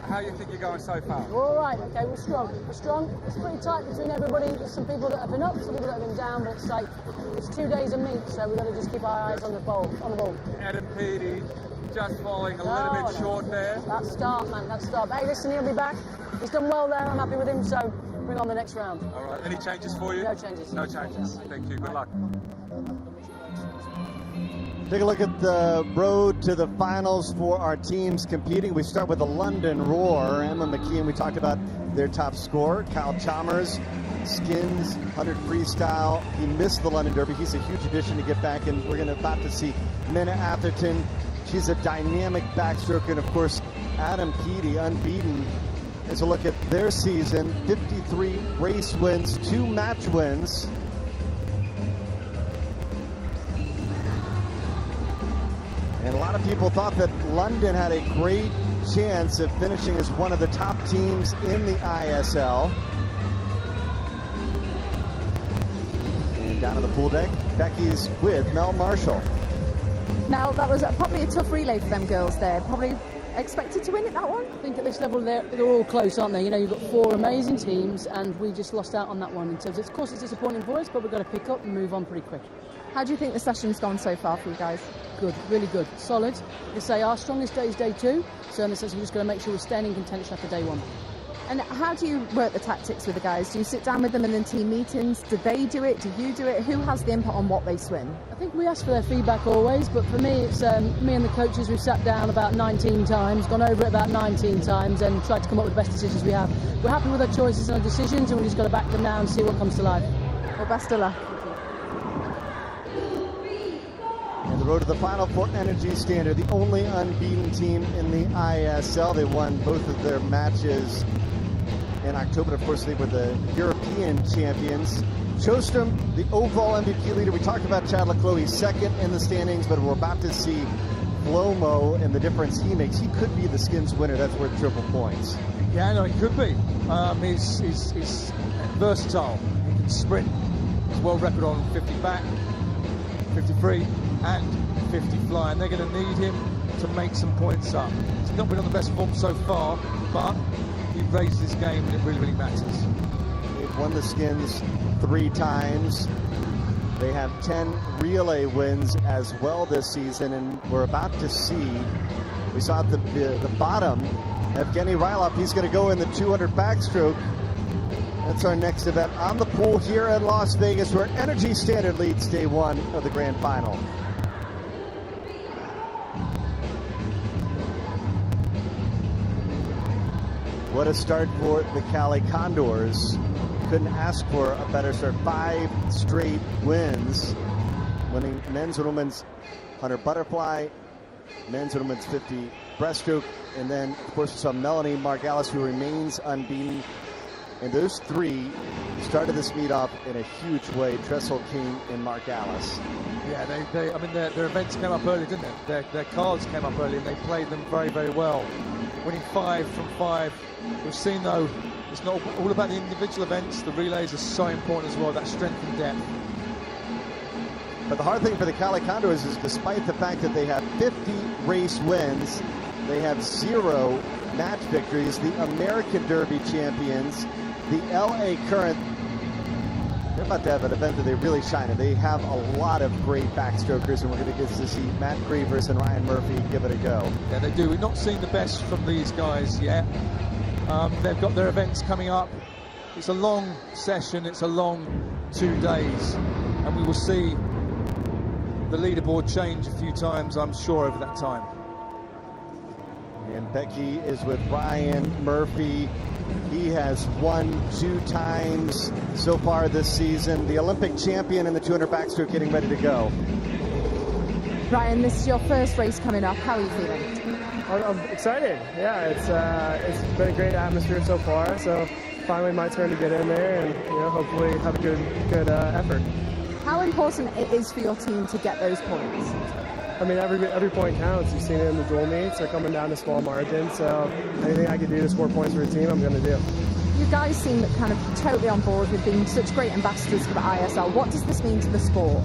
[SPEAKER 12] How do you think you're going so far?
[SPEAKER 14] We're all right, okay, we're strong. We're strong. It's pretty tight between everybody. There's some people that have been up, some people that have been down, but it's like, it's 2 days of meet, so we've got to just keep our eyes on the ball.
[SPEAKER 12] Adam Peaty just falling a little bit short there.
[SPEAKER 14] That start, man, that start. Hey, listen, he'll be back. He's done well there, I'm happy with him, so bring on the next round.
[SPEAKER 12] All right, any changes for you?
[SPEAKER 14] No changes.
[SPEAKER 12] No changes. Thank you, good luck.
[SPEAKER 6] Take a look at the road to the finals for our teams competing. We start with the London Roar. Emma McKeon, we talked about their top scorer. Kyle Chalmers, skins, 100 freestyle. He missed the London Derby. He's a huge addition to get back, and we're about to see Minna Atherton. She's a dynamic backstroker, and of course, Adam Peaty, unbeaten. As a look at their season, 53 race wins, 2 match wins. And a lot of people thought that London had a great chance of finishing as one of the top teams in the ISL. And down to the pool deck, Becky's with Mel Marshall.
[SPEAKER 7] Now, that was probably a tough relay for them girls there. Probably expected to win it, that one?
[SPEAKER 14] I think at this level they're all close, aren't they? You know, you've got 4 amazing teams, and we just lost out on that one. In terms of course, it's disappointing for us, but we've got to pick up and move on pretty quick.
[SPEAKER 7] How do you think the session's gone so far for you guys?
[SPEAKER 14] Good, really good, solid. They say our strongest day is day 2, so in the sense we're just going to make sure we're staying in contention after day 1.
[SPEAKER 7] And how do you work the tactics with the guys? Do you sit down with them in the team meetings? Do they do it? Do you do it? Who has the input on what they swim?
[SPEAKER 14] I think we ask for their feedback always, but for me, it's me and the coaches. We've sat down about 19 times, gone over it about 19 times, and tried to come up with the best decisions we have. We're happy with our choices and our decisions, and we've just got to back them now and see what comes to life.
[SPEAKER 7] Well, best of luck.
[SPEAKER 6] And the road to the final for Energy Standard, the only unbeaten team in the ISL. They won both of their matches in October. Of course, they were the European champions. Sjostrom, the overall MVP leader. We talked about Chad Leclos. He's second in the standings, but we're about to see Flomo and the difference he makes. He could be the skins winner. That's worth triple points.
[SPEAKER 5] Yeah, no, he could be. He's versatile. He can sprint. His world record on 50 back, 53 and 50 fly, and they're going to need him to make some points up. He's not been on the best form so far, but he raised his game and it really, really matters.
[SPEAKER 6] They've won the skins 3 times. They have 10 relay wins as well this season, and we're about to see, we saw at the bottom, Evgeny Rylov, he's going to go in the 200 backstroke. That's our next event on the pool here in Las Vegas, where Energy Standard leads day 1 of the grand final. What a start for the Cali Condors. Couldn't ask for a better start. 5 straight wins, winning men's and women's 100 butterfly, men's and women's 50 breaststroke, and then, of course, we saw Melanie Margalis, who remains unbeaten. And those 3 started this meet off in a huge way. Dressel, King, and Margalis.
[SPEAKER 5] Yeah, I mean, their events came up early, didn't they? Their cards came up early, and they played them very, very well. Winning 5 from 5. We've seen, though, it's not all about the individual events. The relays are so important as well, that strength and depth.
[SPEAKER 6] But the hard thing for the Cali Condors is, despite the fact that they have 50 race wins, they have 0 match victories. The American Derby champions, the LA Current, they're about to have an event that they really shine in. They have a lot of great backstrokers, and we're going to get to see Matt Grievous and Ryan Murphy give it a go.
[SPEAKER 5] Yeah, they do. We've not seen the best from these guys yet. They've got their events coming up. It's a long session. It's a long 2 days, and we will see the leaderboard change a few times, I'm sure, over that time.
[SPEAKER 6] And Becky is with Ryan Murphy. He has won 2 times so far this season. The Olympic champion in the 200 backstroke getting ready to go.
[SPEAKER 7] Ryan, this is your first race coming up. How are you feeling?
[SPEAKER 10] I'm excited. Yeah, it's been a great atmosphere so far. So finally my turn to get in there and hopefully have a good effort.
[SPEAKER 7] How important it is for your team to get those points?
[SPEAKER 10] I mean, every point counts. You've seen it in the dual meets. They're coming down to small margins. So anything I can do to score points for a team, I'm going to do.
[SPEAKER 7] You guys seem kind of totally on board with being such great ambassadors for the ISL. What does this mean to the sport?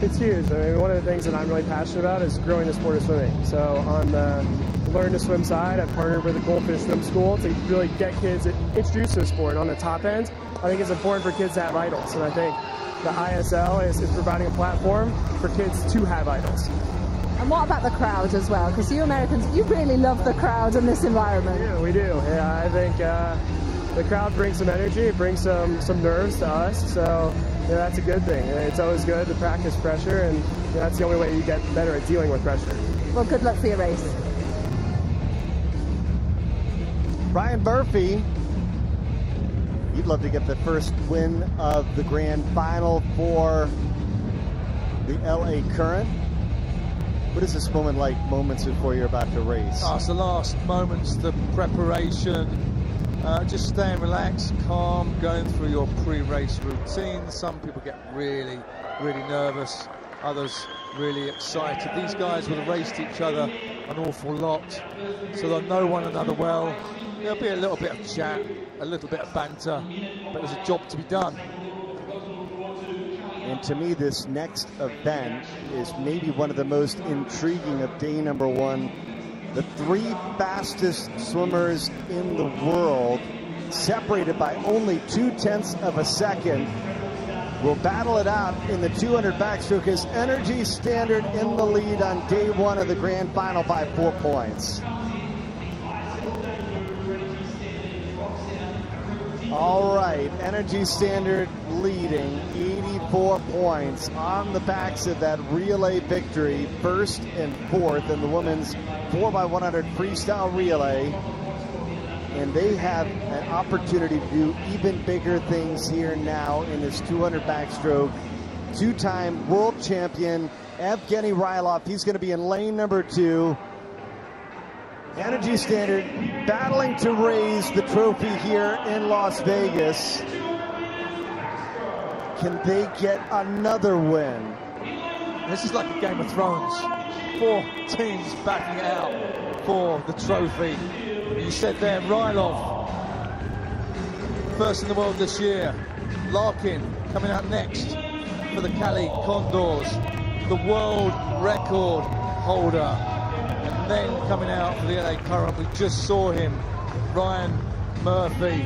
[SPEAKER 10] It's huge. I mean, one of the things that I'm really passionate about is growing the sport of swimming. So on the Learn to Swim side, I've partnered with the Goldfish Swim School to really get kids introduced to the sport. And on the top end, I think it's important for kids to have idols. And I think the ISL is providing a platform for kids to have idols.
[SPEAKER 7] And what about the crowd as well? Because you Americans, you really love the crowd in this environment.
[SPEAKER 10] Yeah, we do. Yeah, I think the crowd brings some energy, it brings some nerves to us. So that's a good thing. It's always good to practice pressure, and that's the only way you get better at dealing with pressure.
[SPEAKER 7] Well, good luck for your race.
[SPEAKER 6] Ryan Murphy, you'd love to get the first win of the grand final for the LA Current. What is this moment like moments before you're about to race?
[SPEAKER 5] Oh, it's the last moments, the preparation, just staying relaxed, calm, going through your pre-race routine. Some people get really, really nervous, others really excited. These guys will have raced each other an awful lot, so they'll know one another well. There'll be a little bit of chat, a little bit of banter, but there's a job to be done.
[SPEAKER 6] And to me, this next event is maybe one of the most intriguing of day number 1. The 3 fastest swimmers in the world, separated by only 0.2 of a second, will battle it out in the 200 backstroke as Energy Standard in the lead on day 1 of the grand final by 4 points. All right, Energy Standard leading 84 points on the backs of that relay victory, 1st and 4th in the women's 4x100 freestyle relay. And they have an opportunity to do even bigger things here now in this 200 backstroke. 2-time world champion Evgeny Rylov, he's going to be in lane number 2. Energy Standard battling to raise the trophy here in Las Vegas. Can they get another win?
[SPEAKER 5] This is like a Game of Thrones. 4 teams backing it out for the trophy. You said there, Rylov, first in the world this year. Larkin coming out next for the Cali Condors, the world record holder. And then coming out for the LA Current, we just saw him, Ryan Murphy.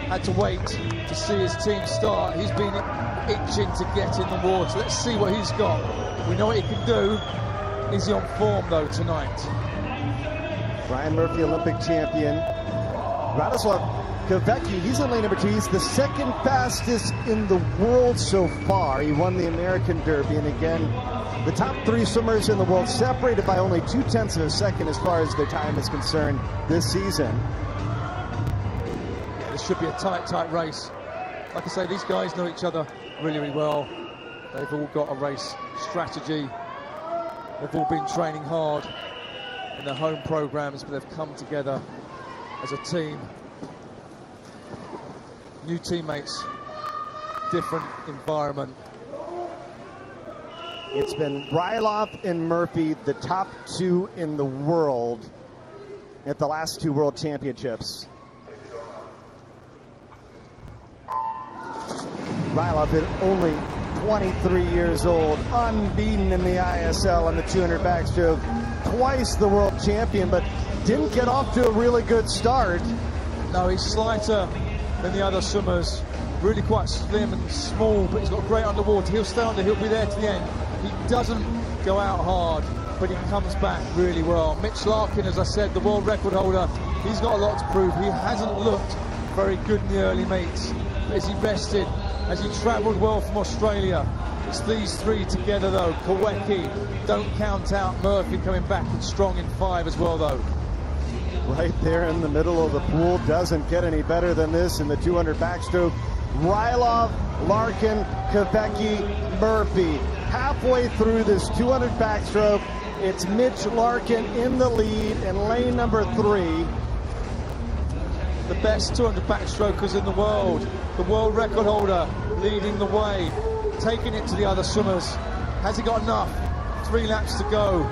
[SPEAKER 5] Had to wait to see his team start. He's been itching to get in the water. Let's see what he's got. We know what he can do. Is he on form though tonight?
[SPEAKER 6] Ryan Murphy, Olympic champion. Radoslav Kovecki, he's in lane number 2. He's the 2nd fastest in the world so far. He won the American Derby, and again, the top 3 swimmers in the world separated by only 0.2 of a second as far as their time is concerned this season.
[SPEAKER 5] Yeah, this should be a tight race. Like I say, these guys know each other really, really well. They've all got a race strategy. They've all been training hard in their home programs, but they've come together as a team. New teammates, different environment.
[SPEAKER 6] It's been Rylov and Murphy, the top 2 in the world at the last 2 world championships. Rylov is only 23 years old, unbeaten in the ISL in the 200 backstroke, twice the world champion, but didn't get off to a really good start.
[SPEAKER 5] No, he's slighter than the other swimmers, really quite slim and small, but he's got great underwater. He'll stay under, he'll be there to the end. He doesn't go out hard, but he comes back really well. Mitch Larkin, as I said, the world record holder, he's got a lot to prove. He hasn't looked very good in the early meets. As he rested, as he travelled well from Australia. It's these 3 together though. Kowecki, don't count out Murphy coming back and strong in 5 as well though.
[SPEAKER 6] right there in the middle of the pool. Doesn't get any better than this in the 200 backstroke. Rylov, Larkin, Kvecki, Murphy. Halfway through this 200 backstroke, it's Mitch Larkin in the lead in lane number 3.
[SPEAKER 5] The best 200 backstrokers in the world record holder leading the way, taking it to the other swimmers. Has he got enough? 3 laps to go.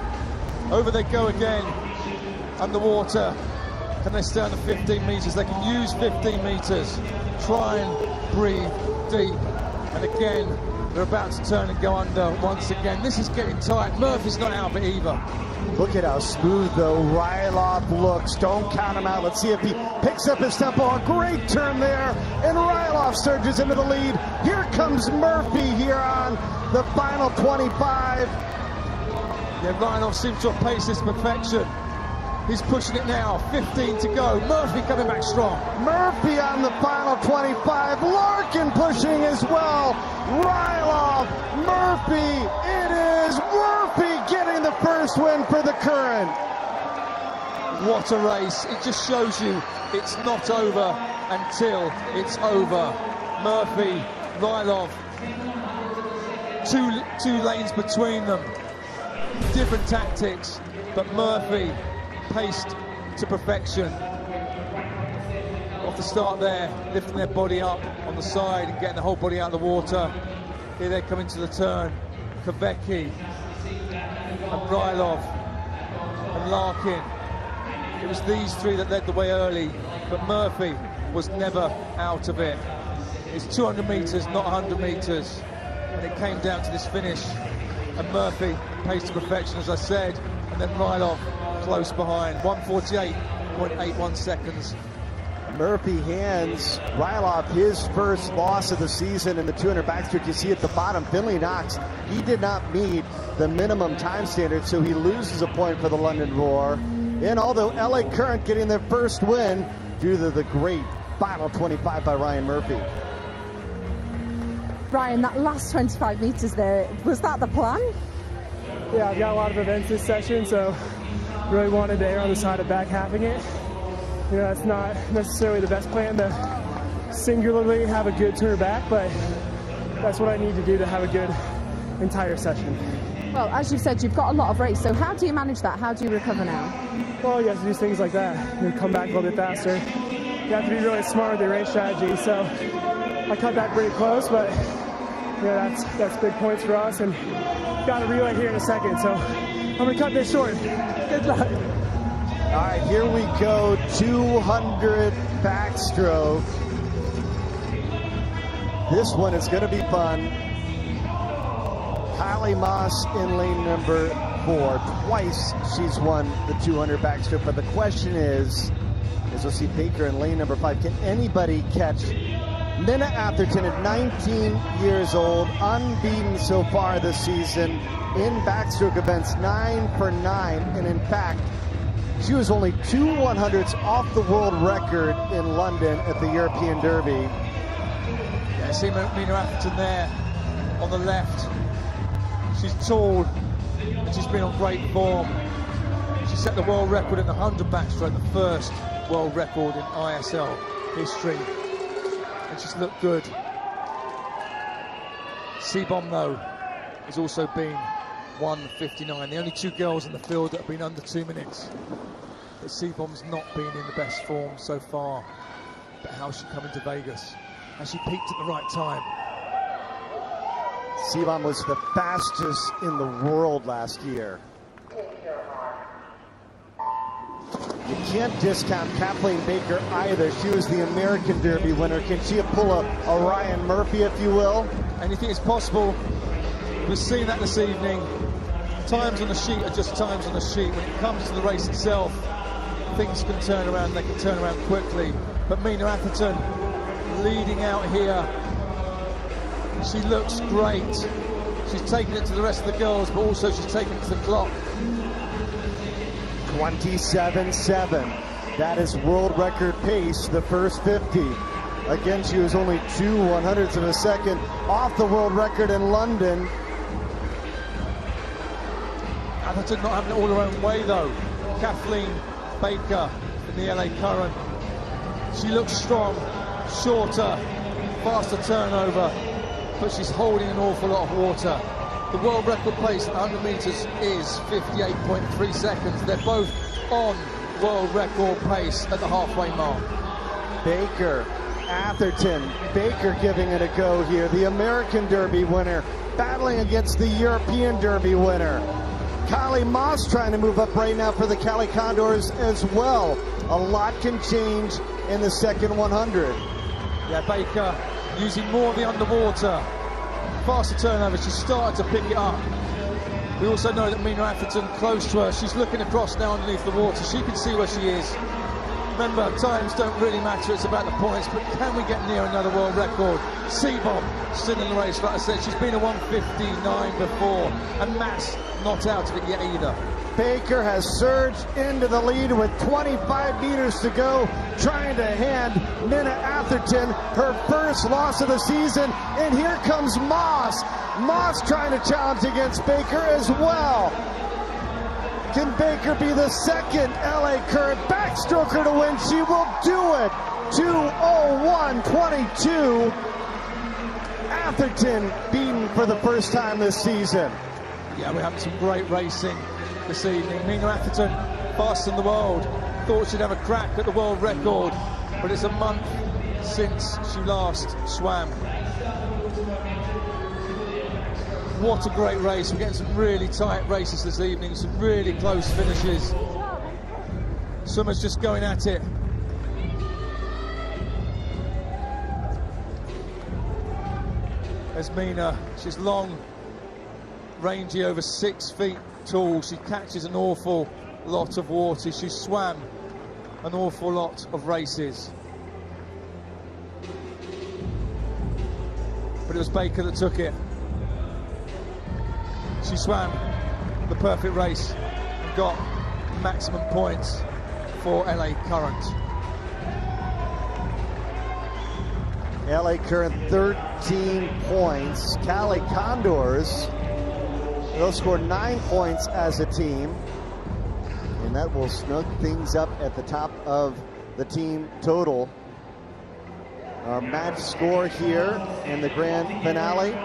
[SPEAKER 5] Over they go again, underwater. Can they stay on the 15 meters? They can use 15 meters. Try and breathe deep. And again, they're about to turn and go under once again. This is getting tight. Murphy's not out of it either.
[SPEAKER 6] Look at how smooth, though, Rylov looks. Don't count him out. Let's see if he picks up his tempo. A great turn there, and Rylov surges into the lead. Here comes Murphy here on the final 25.
[SPEAKER 5] Yeah, Rylov seems to have paced this to perfection. He's pushing it now, 15 to go. Murphy coming back strong.
[SPEAKER 6] Murphy on the final 25. Larkin pushing as well. Rylov, Murphy, it is Murphy getting the first win for the Current.
[SPEAKER 5] What a race. It just shows you it's not over until it's over. Murphy, Rylov, two lanes between them. Different tactics, but Murphy paced to perfection. Off the start there, lifting their body up on the side and getting the whole body out of the water. Here they come into the turn. Kvecki and Rylov and Larkin. It was these 3 that led the way early, but Murphy was never out of it. It's 200 meters, not 100 meters. And it came down to this finish. And Murphy paced to perfection, as I said, and then Rylov close behind, 1:48.81 seconds.
[SPEAKER 6] Murphy hands Rylov his first loss of the season in the 200 backstroke. You see at the bottom, Finley Knox, he did not meet the minimum time standard, so he loses a point for the London Roar. And although LA Current getting their first win due to the great final 25 by Ryan Murphy.
[SPEAKER 7] Ryan, that last 25 meters there, was that the plan?
[SPEAKER 8] Yeah, I've got a lot of events this session, so really wanted to err on the side of back halving it. You know, that's not necessarily the best plan to singularly have a good turn back, but that's what I need to do to have a good entire session.
[SPEAKER 7] Well, as you've said, you've got a lot of race, so how do you manage that? How do you recover now?
[SPEAKER 8] Well, you have to do things like that. You come back a little bit faster. You have to be really smart with your race strategy, so I cut back pretty close, but yeah, that's big points for us, and got a relay here in a second, so I'm gonna cut this short. Good luck.
[SPEAKER 6] All right, here we go, 200 backstroke. This one is gonna be fun. Kylie Moss in lane number 4. Twice she's won the 200 backstroke, but the question is, as we'll see Baker in lane number 5, can anybody catch Minna Atherton at 19 years old, unbeaten so far this season in backstroke events, 9 for 9, and in fact, she was only 2 100ths off the world record in London at the European Derby.
[SPEAKER 5] Yeah, see Minna Atherton there on the left. She's tall, and she's been on great form. She set the world record in the 100 backstroke, the first world record in ISL history. And she's looked good. Seabom, though, has also been 1:59. The only 2 girls in the field that have been under 2 minutes. But Seabom's not been in the best form so far. But how's she come into Vegas? Has she peaked at the right time?
[SPEAKER 6] Seabom was the fastest in the world last year. You can't discount Kathleen Baker either. She was the American Derby winner. Can she pull a Ryan Murphy, if you will?
[SPEAKER 5] Anything is possible. We've seen that this evening. Times on the sheet are just times on the sheet. When it comes to the race itself, things can turn around. They can turn around quickly. But Minna Atherton leading out here. She looks great. She's taking it to the rest of the girls, but also she's taking it to the clock.
[SPEAKER 6] 27.7. That is world record pace, the first 50. Again, she was only 2 100ths of a second off the world record in London.
[SPEAKER 5] Atherton not having it all her own way, though. Kathleen Baker, the in the LA Current. She looks strong, shorter, faster turnover, but she's holding an awful lot of water. The world record pace at 100 meters is 58.3 seconds. They're both on world record pace at the halfway mark.
[SPEAKER 6] Baker, Atherton, Baker giving it a go here. The American Derby winner battling against the European Derby winner. Kylie Moss trying to move up right now for the Cali Condors as well. A lot can change in the second 100.
[SPEAKER 5] Yeah, Baker using more of the underwater. Faster turnover, she's started to pick it up. We also know that Mina Atherton close to her. She's looking across now underneath the water. She can see where she is. Remember, times don't really matter, it's about the points, but can we get near another world record? Seabomb still in the race, like I said, she's been a 1:59 before, and Matt's not out of it yet either.
[SPEAKER 6] Baker has surged into the lead with 25 meters to go, trying to hand Mina Atherton her first loss of the season, and here comes Moss. Moss trying to challenge against Baker as well. Can Baker be the second LA Current backstroker to win? She will do it. 2:01.22. Atherton beaten for the first time this season.
[SPEAKER 5] Yeah, we're having some great racing this evening. Mina Atherton, fastest in the world. Thought she'd have a crack at the world record, but it's a month since she last swam. What a great race. We're getting some really tight races this evening, some really close finishes. Swimmers just going at it. There's Mina. She's long, rangy, over 6 feet tall. She catches an awful lot of water. She swam an awful lot of races. But it was Baker that took it. She swam the perfect race and got maximum points for LA Current.
[SPEAKER 6] LA Current 13 points. Cali Condors, they'll score 9 points as a team, and that will snug things up at the top of the team total. Our match score here in the grand finale: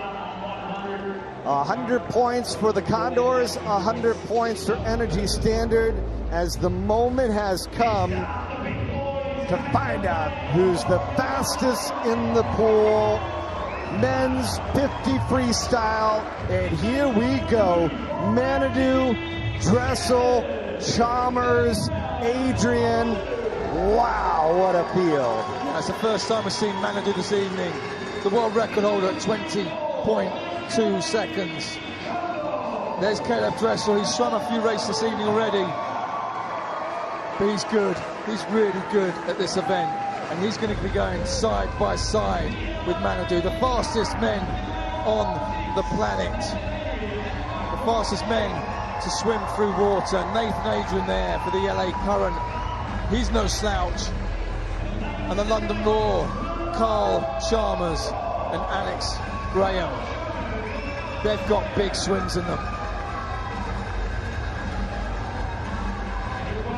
[SPEAKER 6] 100 points for the Condors, 100 points for Energy Standard, as the moment has come to find out who's the fastest in the pool. Men's 50 freestyle, and here we go. Manadou, Dressel, Chalmers, Adrian. Wow, what a field.
[SPEAKER 5] That's the first time we've seen Manadou this evening. The world record holder at 20.2 seconds. There's Caleb Dressel. He's swum a few races this evening already, but he's good. He's really good at this event, and he's going to be going side by side with Manadou, the fastest men on the planet, the fastest men to swim through water. Nathan Adrian there for the LA Current. He's no slouch. And the London Roar, Carl Chalmers and Alex Graham. They've got big swims in them.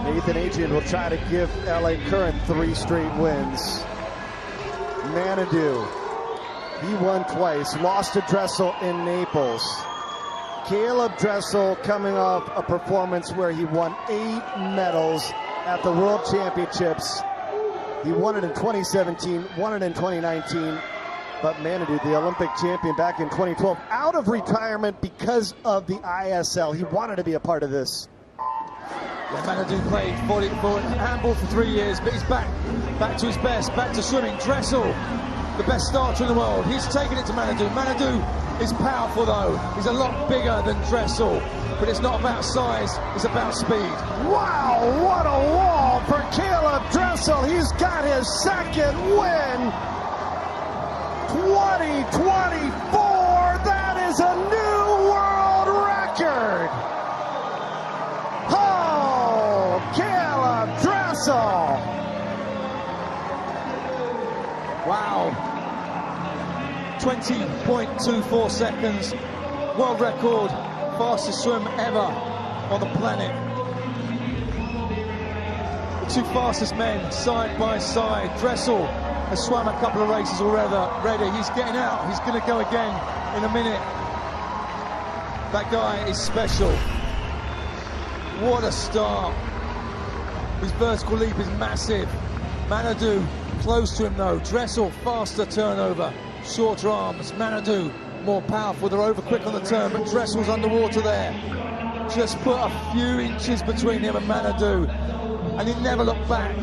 [SPEAKER 6] Nathan Adrian will try to give LA Current 3 straight wins. Manadou, he won twice, lost to Dressel in Naples. Caleb Dressel coming off a performance where he won 8 medals at the World Championships. He won it in 2017, won it in 2019, but Manadou, the Olympic champion back in 2012, out of retirement because of the ISL. He wanted to be a part of this.
[SPEAKER 5] Yeah, Manadou played handball for 3 years, but he's back to his best, back to swimming. Dressel, the best starter in the world. He's taken it to Manadou. Manadou is powerful though. He's a lot bigger than Dressel, but it's not about size, it's about speed.
[SPEAKER 6] Wow, what a wall for Caleb Dressel. He's got his second win. 2024, that is a new world record. Oh, Caleb Dressel.
[SPEAKER 5] Wow. 20.24 seconds. World record. Fastest swim ever on the planet. The two fastest men side by side. Dressel has swam a couple of races already. He's getting out. He's going to go again in a minute. That guy is special. What a start. His vertical leap is massive. Manadou close to him though. Dressel faster turnover, shorter arms. Manadou more powerful. They're over quick on the turn, but Dressel's underwater there. Just put a few inches between him and Manadou, and he never looked back.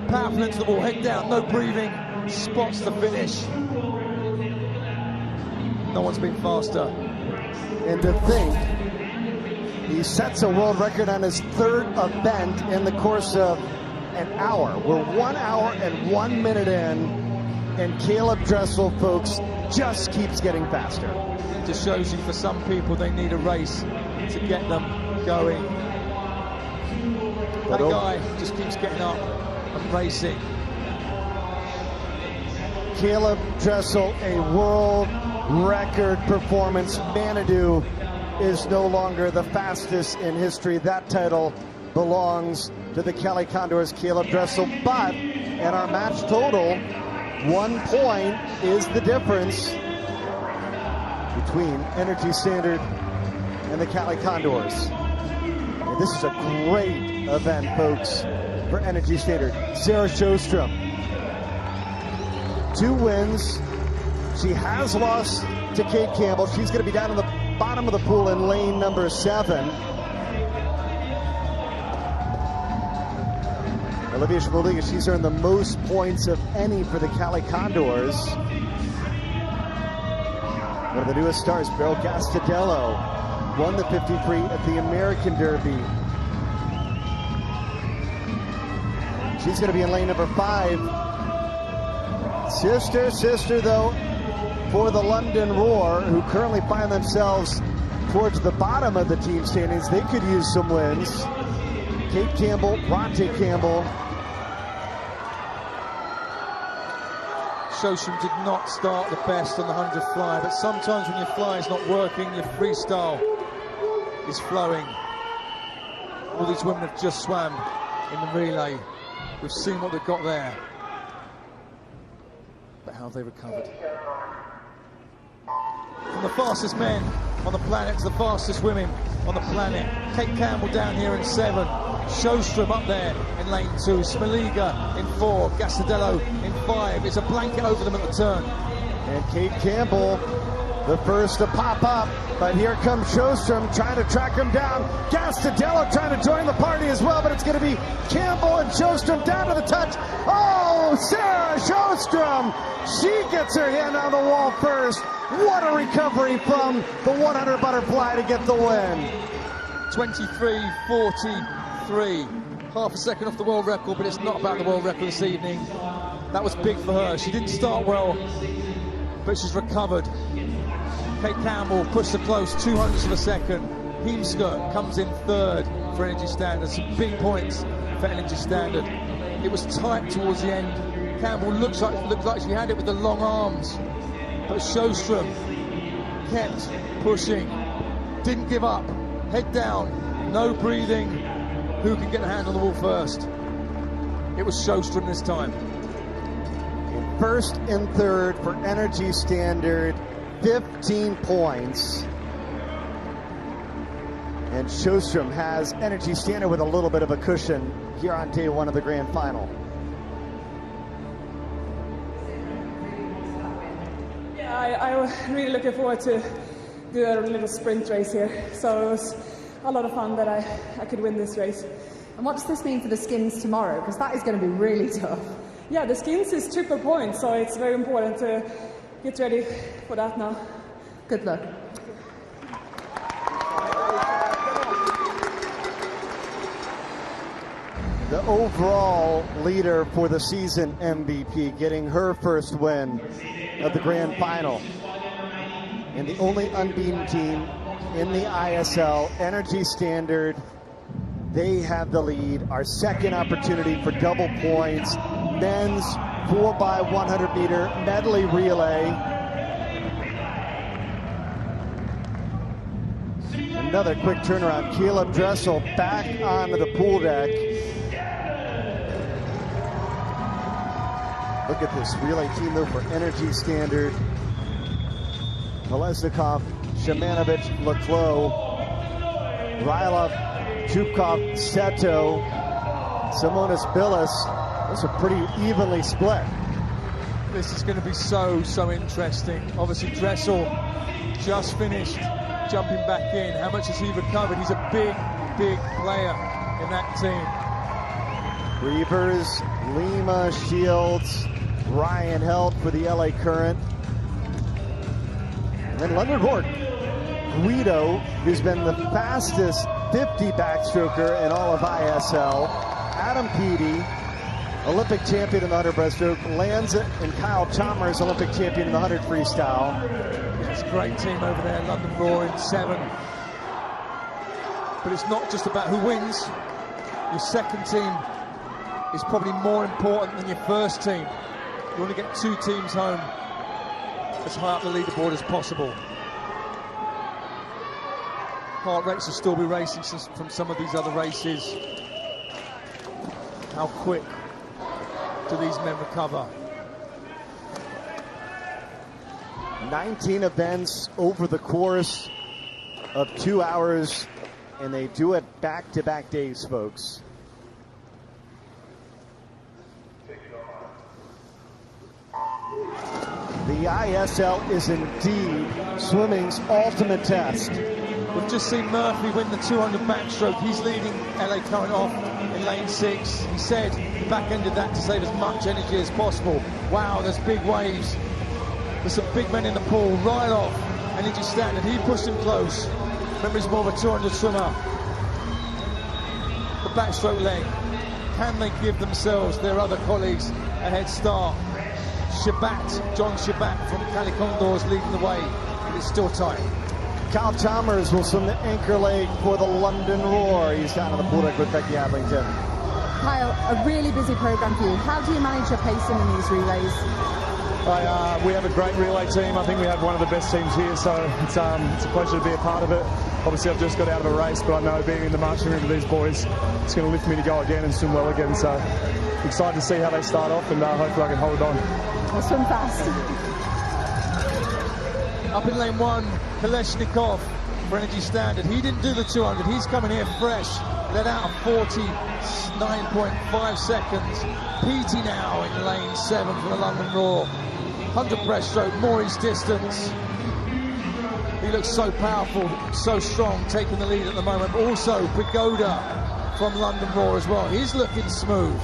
[SPEAKER 5] Powerful into the wall, head down, no breathing. Spots the finish. No one's been faster.
[SPEAKER 6] And to think, he sets a world record on his third event in the course of an hour. We're 1 hour and 1 minute in, and Caleb Dressel, folks, just keeps getting faster.
[SPEAKER 5] It just shows you, for some people, they need a race to get them going. That guy just keeps getting up and racing.
[SPEAKER 6] Caleb Dressel, a world record performance. Manadou is no longer the fastest in history. That title belongs to the Cali Condors, Caleb Dressel. But in our match total, 1 point is the difference between Energy Standard and the Cali Condors. And this is a great event, folks, for Energy Standard. Sarah Sjostrom, 2 wins. She has lost to Kate Campbell. She's going to be down in the bottom of the pool in lane number 7. Olivia Shmoliga, she's earned the most points of any for the Cali Condors. One of the newest stars, Beryl Gastadello, won the 53 at the American Derby. She's going to be in lane number 5. Sister, though, for the London Roar, who currently find themselves towards the bottom of the team standings. They could use some wins. Kate Campbell, Bronte Campbell.
[SPEAKER 5] Sjostrom did not start the best on the 100 fly, but sometimes when your fly is not working, your freestyle is flowing. All these women have just swam in the relay. We've seen what they've got there. But how have they recovered? From the fastest men on the planet to the fastest women on the planet. Kate Campbell down here in 7. Sjostrom up there in lane 2. Smoliga in 4. Gastadello in 5. It's a blanket over them at the turn.
[SPEAKER 6] And Kate Campbell, the first to pop up. But here comes Sjostrom trying to track him down. Gastadello trying to join the party as well, but it's going to be Campbell and Sjostrom down to the touch. Oh, Sarah Sjostrom! She gets her hand on the wall first. What a recovery from the 100 butterfly to get the win.
[SPEAKER 5] 23:43. Half a second off the world record, but it's not about the world record this evening. That was big for her. She didn't start well, but she's recovered. Kate Campbell pushed her close, 200ths of a second. Heemsker comes in 3rd for Energy Standard. Some big points for Energy Standard. It was tight towards the end. Campbell looked like she had it with the long arms, but Sjostrom kept pushing, didn't give up, head down, no breathing. Who can get a hand on the wall first? It was Sjostrom this time.
[SPEAKER 6] 1st and 3rd for Energy Standard, 15 points. And Sjostrom has Energy Standard with a little bit of a cushion here on day 1 of the grand final.
[SPEAKER 4] I'm really looking forward to do a little sprint race here. So it was a lot of fun that I could win this race.
[SPEAKER 7] And what does this mean for the skins tomorrow? Because that is going to be really tough.
[SPEAKER 4] Yeah, the skins is triple points, so it's very important to get ready for that now.
[SPEAKER 7] Good luck.
[SPEAKER 6] The overall leader for the season MVP, getting her first win of the grand final. And the only unbeaten team in the ISL, Energy Standard, they have the lead. Our second opportunity for double points. Men's 4x100 meter medley relay. Another quick turnaround. Caleb Dressel back onto the pool deck. Look at this relay team though for Energy Standard. Kolesnikov, Shimanovic, Leclos, Rylov, Zhukov, Seto, Simonas Bilis. Those are pretty evenly split.
[SPEAKER 5] This is going to be so interesting. Obviously Dressel just finished jumping back in. How much has he recovered? He's a big player in that team.
[SPEAKER 6] Reavers, Lima, Shields, Ryan Held for the LA Current. And then London Roar, Guido, who's been the fastest 50 backstroker in all of ISL. Adam Peaty, Olympic champion in the 100 breaststroke. Lanza and Kyle Chalmers, Olympic champion in the 100 freestyle.
[SPEAKER 5] It's a great team over there, London Roar in 7. But it's not just about who wins. Your second team is probably more important than your first team. You want to get 2 teams home as high up the leaderboard as possible. Heart rates will still be racing from some of these other races. How quick do these men recover?
[SPEAKER 6] 19 events over the course of 2 hours, and they do it back-to-back days, folks. The ISL is indeed swimming's ultimate test.
[SPEAKER 5] We've just seen Murphy win the 200 backstroke. He's leading LA Current off in lane 6. He said he back-ended that to save as much energy as possible. Wow, there's big waves. There's some big men in the pool. Rylov, Energy Standard, he pushed him close. Remember, he's more of a 200 swimmer. The backstroke leg. Can they give themselves, their other colleagues, a head start? Shabat, John Shabat from Cali Condors leading the way, but it's still tight.
[SPEAKER 6] Kyle Chalmers will swim the anchor leg for the London Roar. He's down on the pool deck with Becky Adlington.
[SPEAKER 7] Kyle, a really busy program for you. How do you manage your pacing in these relays?
[SPEAKER 15] We have a great relay team. I think we have one of the best teams here, so it's a pleasure to be a part of it. Obviously, I've just got out of a race, but I know being in the marching room with these boys, it's going to lift me to go again and swim well again. So excited to see how they start off, and hopefully I can hold on.
[SPEAKER 7] I'll swim fast.
[SPEAKER 5] Up in lane 1, Kolesnikov for Energy Standard. He didn't do the 200. He's coming here fresh. Let out of 49.5 seconds. Peaty now in lane 7 for the London Roar. 100 breaststroke, more his distance. He looks so powerful, so strong, taking the lead at the moment. But also Prigoda from London Roar as well. He's looking smooth.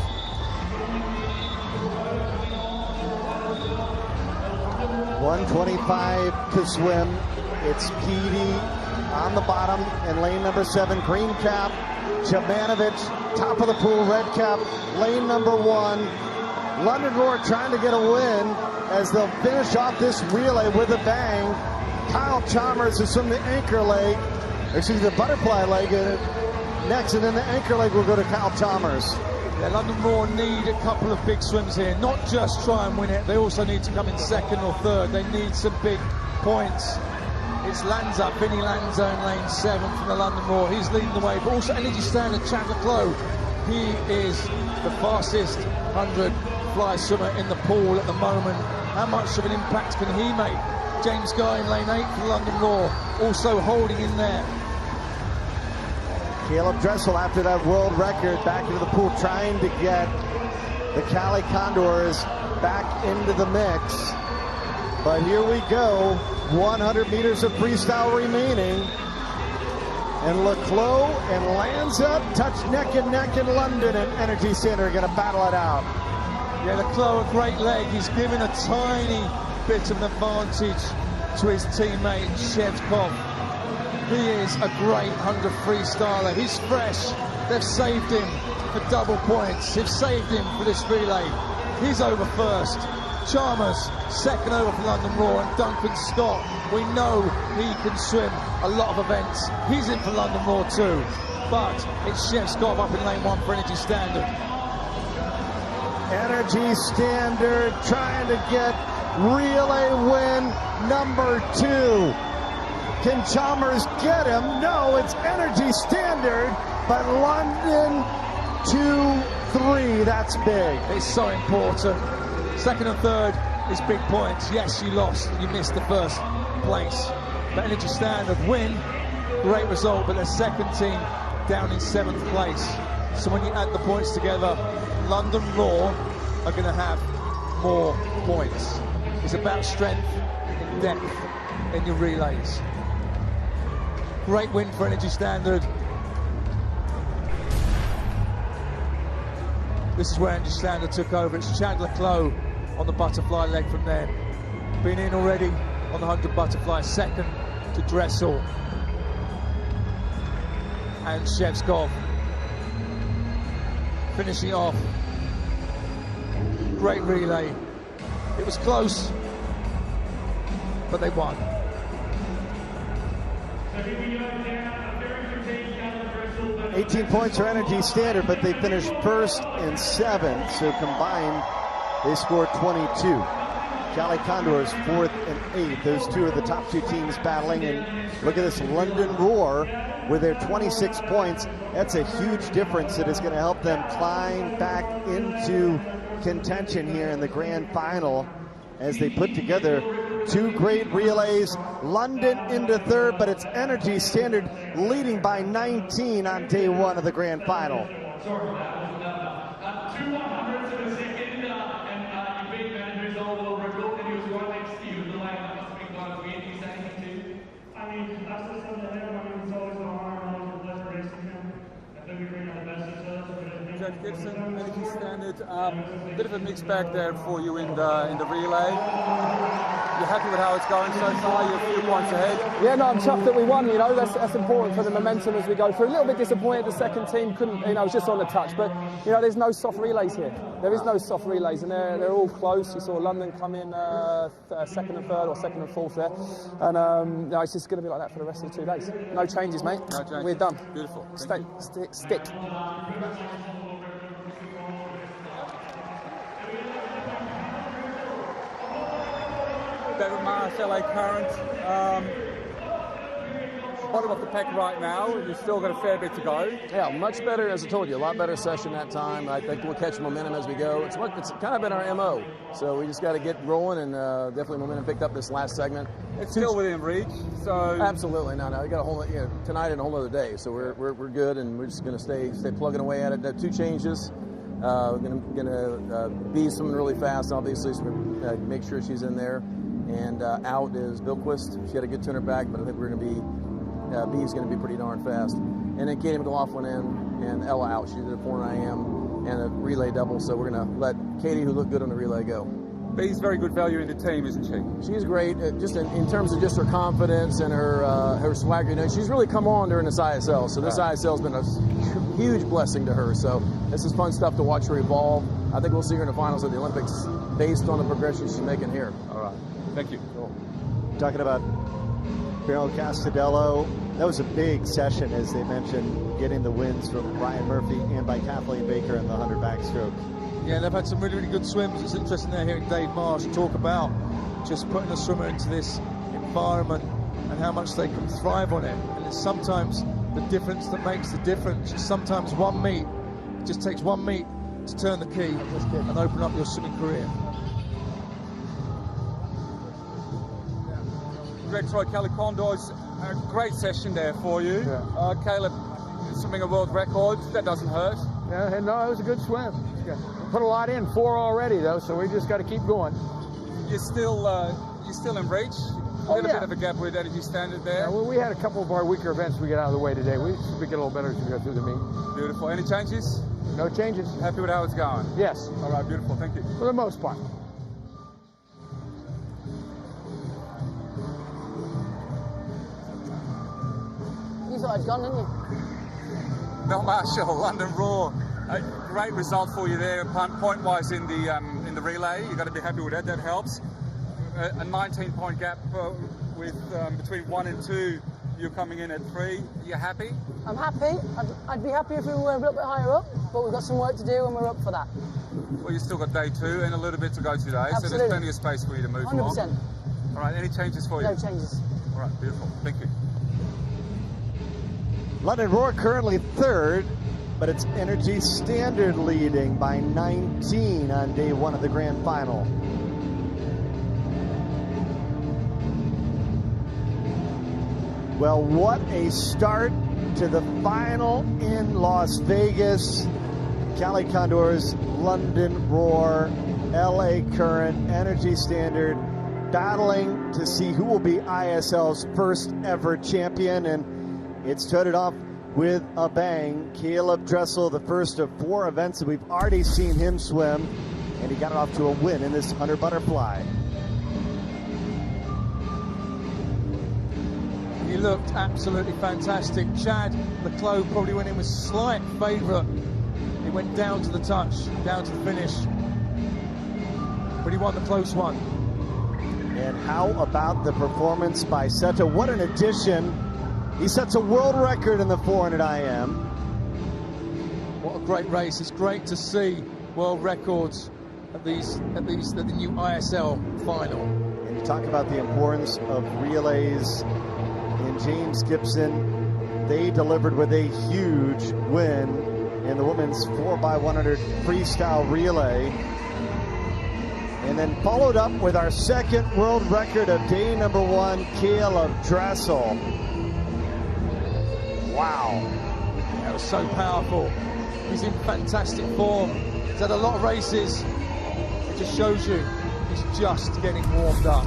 [SPEAKER 6] .125 to swim. It's Peaty on the bottom in lane number 7, green cap. Jabanovic, top of the pool, red cap, lane number 1. London Roar trying to get a win as they'll finish off this relay with a bang. Kyle Chalmers is from the anchor leg, excuse me, the butterfly leg next, and then the anchor leg will go to Kyle Chalmers.
[SPEAKER 5] Yeah, London Roar need a couple of big swims here, not just try and win it, they also need to come in 2nd or 3rd. They need some big points. It's Lanza, Vinny Lanza in lane 7 from the London Roar. He's leading the way, but also Energy Standard, Chad Leclos. He is the fastest 100 fly swimmer in the pool at the moment. How much of an impact can he make? James Guy in lane 8 for the London Roar, also holding in there.
[SPEAKER 6] Caleb Dressel, after that world record, back into the pool, trying to get the Cali Condors back into the mix. But here we go, 100 meters of freestyle remaining. And Leclos and Lanza touch neck and neck in London, and Energy Standard are going to battle it out.
[SPEAKER 5] Yeah, Leclos, a great leg. He's given a tiny bit of an advantage to his teammate, Shevkov. He is a great 100 freestyler. He's fresh. They've saved him for double points. They've saved him for this relay. He's over first. Chalmers, 2nd over for London Roar, and Duncan Scott, we know he can swim a lot of events. He's in for London Roar too. But it's Shevkov up in lane 1 for Energy Standard.
[SPEAKER 6] Energy Standard trying to get relay win number 2. Can Chalmers get him? No, it's Energy Standard, but London 2-3, that's big.
[SPEAKER 5] It's so important. Second and third is big points. Yes, you lost. You missed the first place. But Energy Standard win. Great result, but the second team down in 7th place. So when you add the points together, London Raw are going to have more points. It's about strength and depth in your relays. Great win for Energy Standard. This is where Energy Standard took over. It's Chandler Clough on the butterfly leg from there. Been in already on the 100 butterfly, second to Dressel and Shevskov. Finishing off. Great relay. It was close, but they won.
[SPEAKER 6] 18 points for Energy Standard, but they finished first and 7th, so combined they scored 22. Cali Condors 4th and 8th. Those two are the top 2 teams battling, and look at this London Roar with their 26 points. That's a huge difference that is going to help them climb back into contention here in the grand final as they put together 2 great relays. London into 3rd, but it's Energy Standard leading by 19 on day 1 of the grand final.
[SPEAKER 12] Gibson, Energy Standard, a bit of a mixed bag there for you in the relay. You're happy with how it's going so far? You're a few points ahead.
[SPEAKER 10] Yeah, no, I'm chuffed that we won. You know, that's important for the momentum as we go through. A little bit disappointed the second team couldn't, you know, it was just on the touch. But you know, there's no soft relays here. There is no soft relays, and they're all close. You saw London come in second and third, or second and fourth there, and no, it's just going to be like that for the rest of the 2 days. No changes, mate.
[SPEAKER 12] No changes.
[SPEAKER 10] We're done.
[SPEAKER 12] Beautiful.
[SPEAKER 10] Stick.
[SPEAKER 12] David Marsh, LA Current, bottom of the pack right now. You've still got a fair bit to go.
[SPEAKER 13] Yeah, much better, as I told you, a lot better session that time. I think we'll catch momentum as we go. It's kind of been our MO, so we just got to get rolling, and definitely momentum picked up this last segment.
[SPEAKER 12] It's still within reach, so
[SPEAKER 13] absolutely. No, we got a whole, tonight and a whole other day, so we're good, and we're just going to stay plugging away at it. 2 changes. Gonna be someone really fast, obviously, so make sure she's in there. And out is Bilquist. She had a good tuner back, but I think we're going to be, B's going to be pretty darn fast. And then Katie McLaughlin in, and Ella out. She did a 4-9am and a relay double, so we're going to let Katie, who looked good on the relay, go.
[SPEAKER 12] B's very good value in the team, isn't she?
[SPEAKER 13] She's great, just in terms of just her confidence and her swagger. You know, she's really come on during this ISL, so this ISL has been a huge blessing to her. So this is fun stuff to watch her evolve. I think we'll see her in the finals of the Olympics based on the progression she's making here.
[SPEAKER 12] All right. Thank you.
[SPEAKER 13] Cool.
[SPEAKER 6] Talking about Beryl Castadello, that was a big session, as they mentioned, getting the wins from Ryan Murphy and by Kathleen Baker in the 100 backstroke.
[SPEAKER 5] Yeah, they've had some really, really good swims. It's interesting there hearing Dave Marsh talk about just putting a swimmer into this environment and how much they can thrive on it. And it's sometimes the difference that makes the difference. It's sometimes one meet, it just takes one meet to turn the key and open up your swimming career.
[SPEAKER 12] Greg Troy, Cali Condors, a great session there for you. Yeah. Caleb swimming a world record, that doesn't hurt.
[SPEAKER 9] Yeah, no, it was a good swim. Put a lot in, 4 already though, so we just got to keep going.
[SPEAKER 12] You're still in reach. A little bit of a gap with Energy Standard there.
[SPEAKER 9] Yeah, well, we had a couple of our weaker events we get out of the way today. We should get a little better as we go through the meet.
[SPEAKER 12] Beautiful. Any changes?
[SPEAKER 9] No changes.
[SPEAKER 12] Happy with how it's going?
[SPEAKER 9] Yes.
[SPEAKER 12] All right, beautiful. Thank you.
[SPEAKER 9] For the most part.
[SPEAKER 14] You thought I'd gone, didn't you?
[SPEAKER 12] Mel Marshall, London Raw. A great result for you there, point-wise in the relay. You've got to be happy with that. That helps. A 19-point gap with between 1 and 2. You're coming in at 3. Are you happy?
[SPEAKER 14] I'm happy. I'd be happy if we were a little bit higher up, but we've got some work to do and we're up for that.
[SPEAKER 12] Well, you've still got day 2 and a little bit to go today,
[SPEAKER 14] Absolutely.
[SPEAKER 12] so there's plenty of space for you to move
[SPEAKER 14] 100%.
[SPEAKER 12] along. All right, any changes for you?
[SPEAKER 14] No changes.
[SPEAKER 12] All right, beautiful. Thank you.
[SPEAKER 6] London Roar currently 3rd. but it's Energy Standard leading by 19 on day one of the grand final. Well, what a start to the final in Las Vegas. Cali Condors, London Roar, LA Current, Energy Standard, battling to see who will be ISL's first ever champion, and it started off with a bang. Caleb Dressel, the first of 4 events that we've already seen him swim, and he got off to a win in this 100 butterfly.
[SPEAKER 5] He looked absolutely fantastic. Chad Leclos probably went in with slight favourite. He went down to the touch, down to the finish, but he won the close one.
[SPEAKER 6] And how about the performance by Seto? What an addition. He sets a world record in the 400 IM.
[SPEAKER 5] What a great race. It's great to see world records at the new ISL final.
[SPEAKER 6] And you talk about the importance of relays. And James Gibson, they delivered with a huge win in the women's 4x100 freestyle relay. And then followed up with our second world record of day number 1, Caleb Dressel. Wow.
[SPEAKER 5] That was so powerful. He's in fantastic form. He's had a lot of races. It just shows you he's just getting warmed up.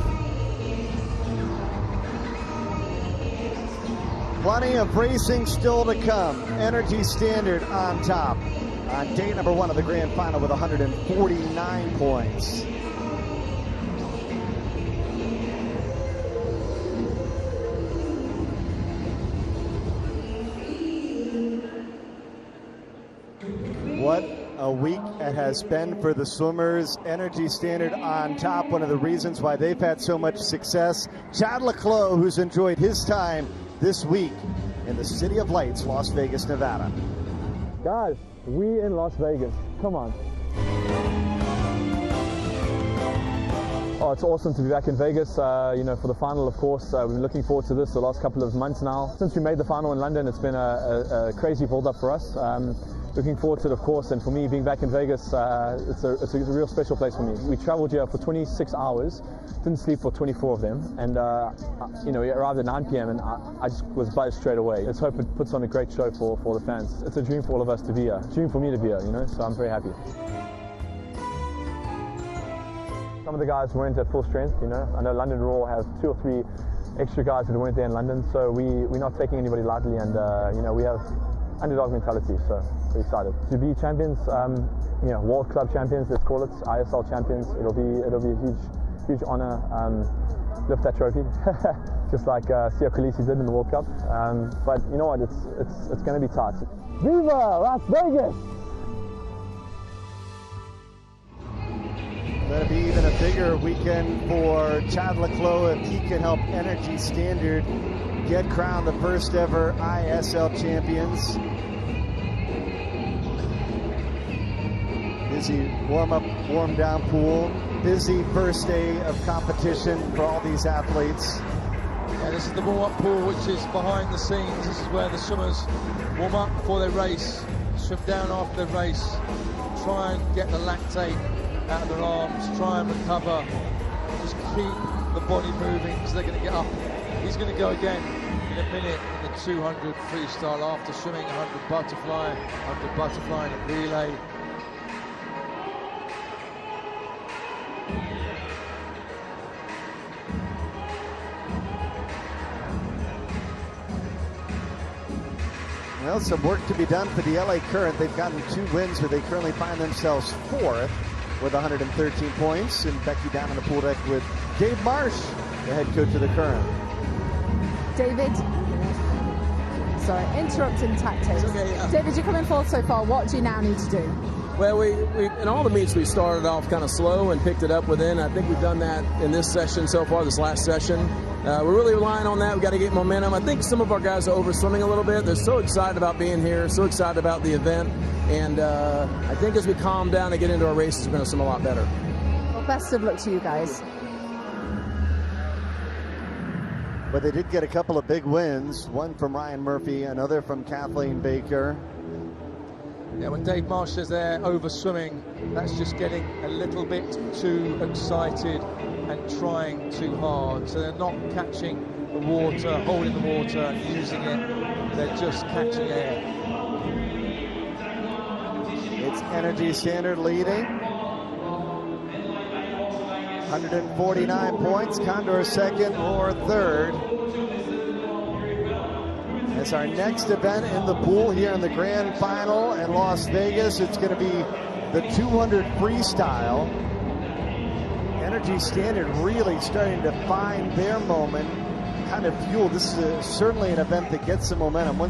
[SPEAKER 6] Plenty of racing still to come. Energy Standard on top on day number 1 of the grand final with 149 points. What a week it has been for the swimmers. Energy Standard on top, one of the reasons why they've had so much success. Chad Leclos, who's enjoyed his time this week in the City of Lights, Las Vegas, Nevada.
[SPEAKER 16] Guys, we in Las Vegas. Come on. Oh, it's awesome to be back in Vegas, you know, for the final, of course. We've been looking forward to this the last couple of months now. Since we made the final in London, it's been a crazy build-up for us. Looking forward to it, of course, and for me, being back in Vegas, it's a real special place for me. We traveled here for 26 hours, didn't sleep for 24 of them, and you know, we arrived at 9 p.m. and I just was buzzed straight away. Let's hope it puts on a great show for the fans. It's a dream for all of us to be here, a dream for me to be here, you know, so I'm very happy. Some of the guys weren't at full strength, you know. I know London Roar have 2 or 3 extra guys that weren't there in London, so we're not taking anybody lightly, and you know, we have underdog mentality, so we're excited to be champions. You know, World Club champions, let's call it, ISL champions. It'll be a huge honor. Lift that trophy, just like Sia Khaleesi did in the World Cup. But you know what? It's going to be tight. Viva Las Vegas!
[SPEAKER 6] Going to be even a bigger weekend for Chad Leclos if he can help Energy Standard get crowned the first ever ISL champions. Busy warm-up, warm-down pool. Busy first day of competition for all these athletes.
[SPEAKER 5] Yeah, this is the warm-up pool, which is behind the scenes. This is where the swimmers warm up before they race, swim down after they race, try and get the lactate out of their arms, try and recover, just keep the body moving because they're going to get up. He's going to go again in a minute in the 200 freestyle after swimming 100 butterfly in a relay.
[SPEAKER 6] Well, some work to be done for the LA Current. They've gotten 2 wins, but they currently find themselves 4th with 113 points. And Becky down on the pool deck with Dave Marsh, the head coach of the Current.
[SPEAKER 7] David, sorry, interrupting tactics.
[SPEAKER 13] Okay, yeah.
[SPEAKER 7] David, you're coming 4th so far. What do you now need to do?
[SPEAKER 13] Well, we in all the meets we started off kind of slow and picked it up within. I think we've done that in this session so far, this last session. We're really relying on that. We've got to get momentum. I think some of our guys are over-swimming a little bit. They're so excited about being here, so excited about the event. And I think as we calm down and get into our races, we're going to swim a lot better.
[SPEAKER 7] Well, best of luck to you guys.
[SPEAKER 6] But they did get a couple of big wins. One from Ryan Murphy, another from Kathleen Baker.
[SPEAKER 5] Yeah, when Dave Marsh says they're over swimming, that's just getting a little bit too excited and trying too hard. So they're not catching the water, holding the water and using it. They're just catching air.
[SPEAKER 6] It's Energy Standard leading. 149 points. Condor second or third. As our next event in the pool here in the grand final in Las Vegas, it's going to be the 200 freestyle. Energy Standard really starting to find their moment, kind of fuel. This is certainly an event that gets some momentum.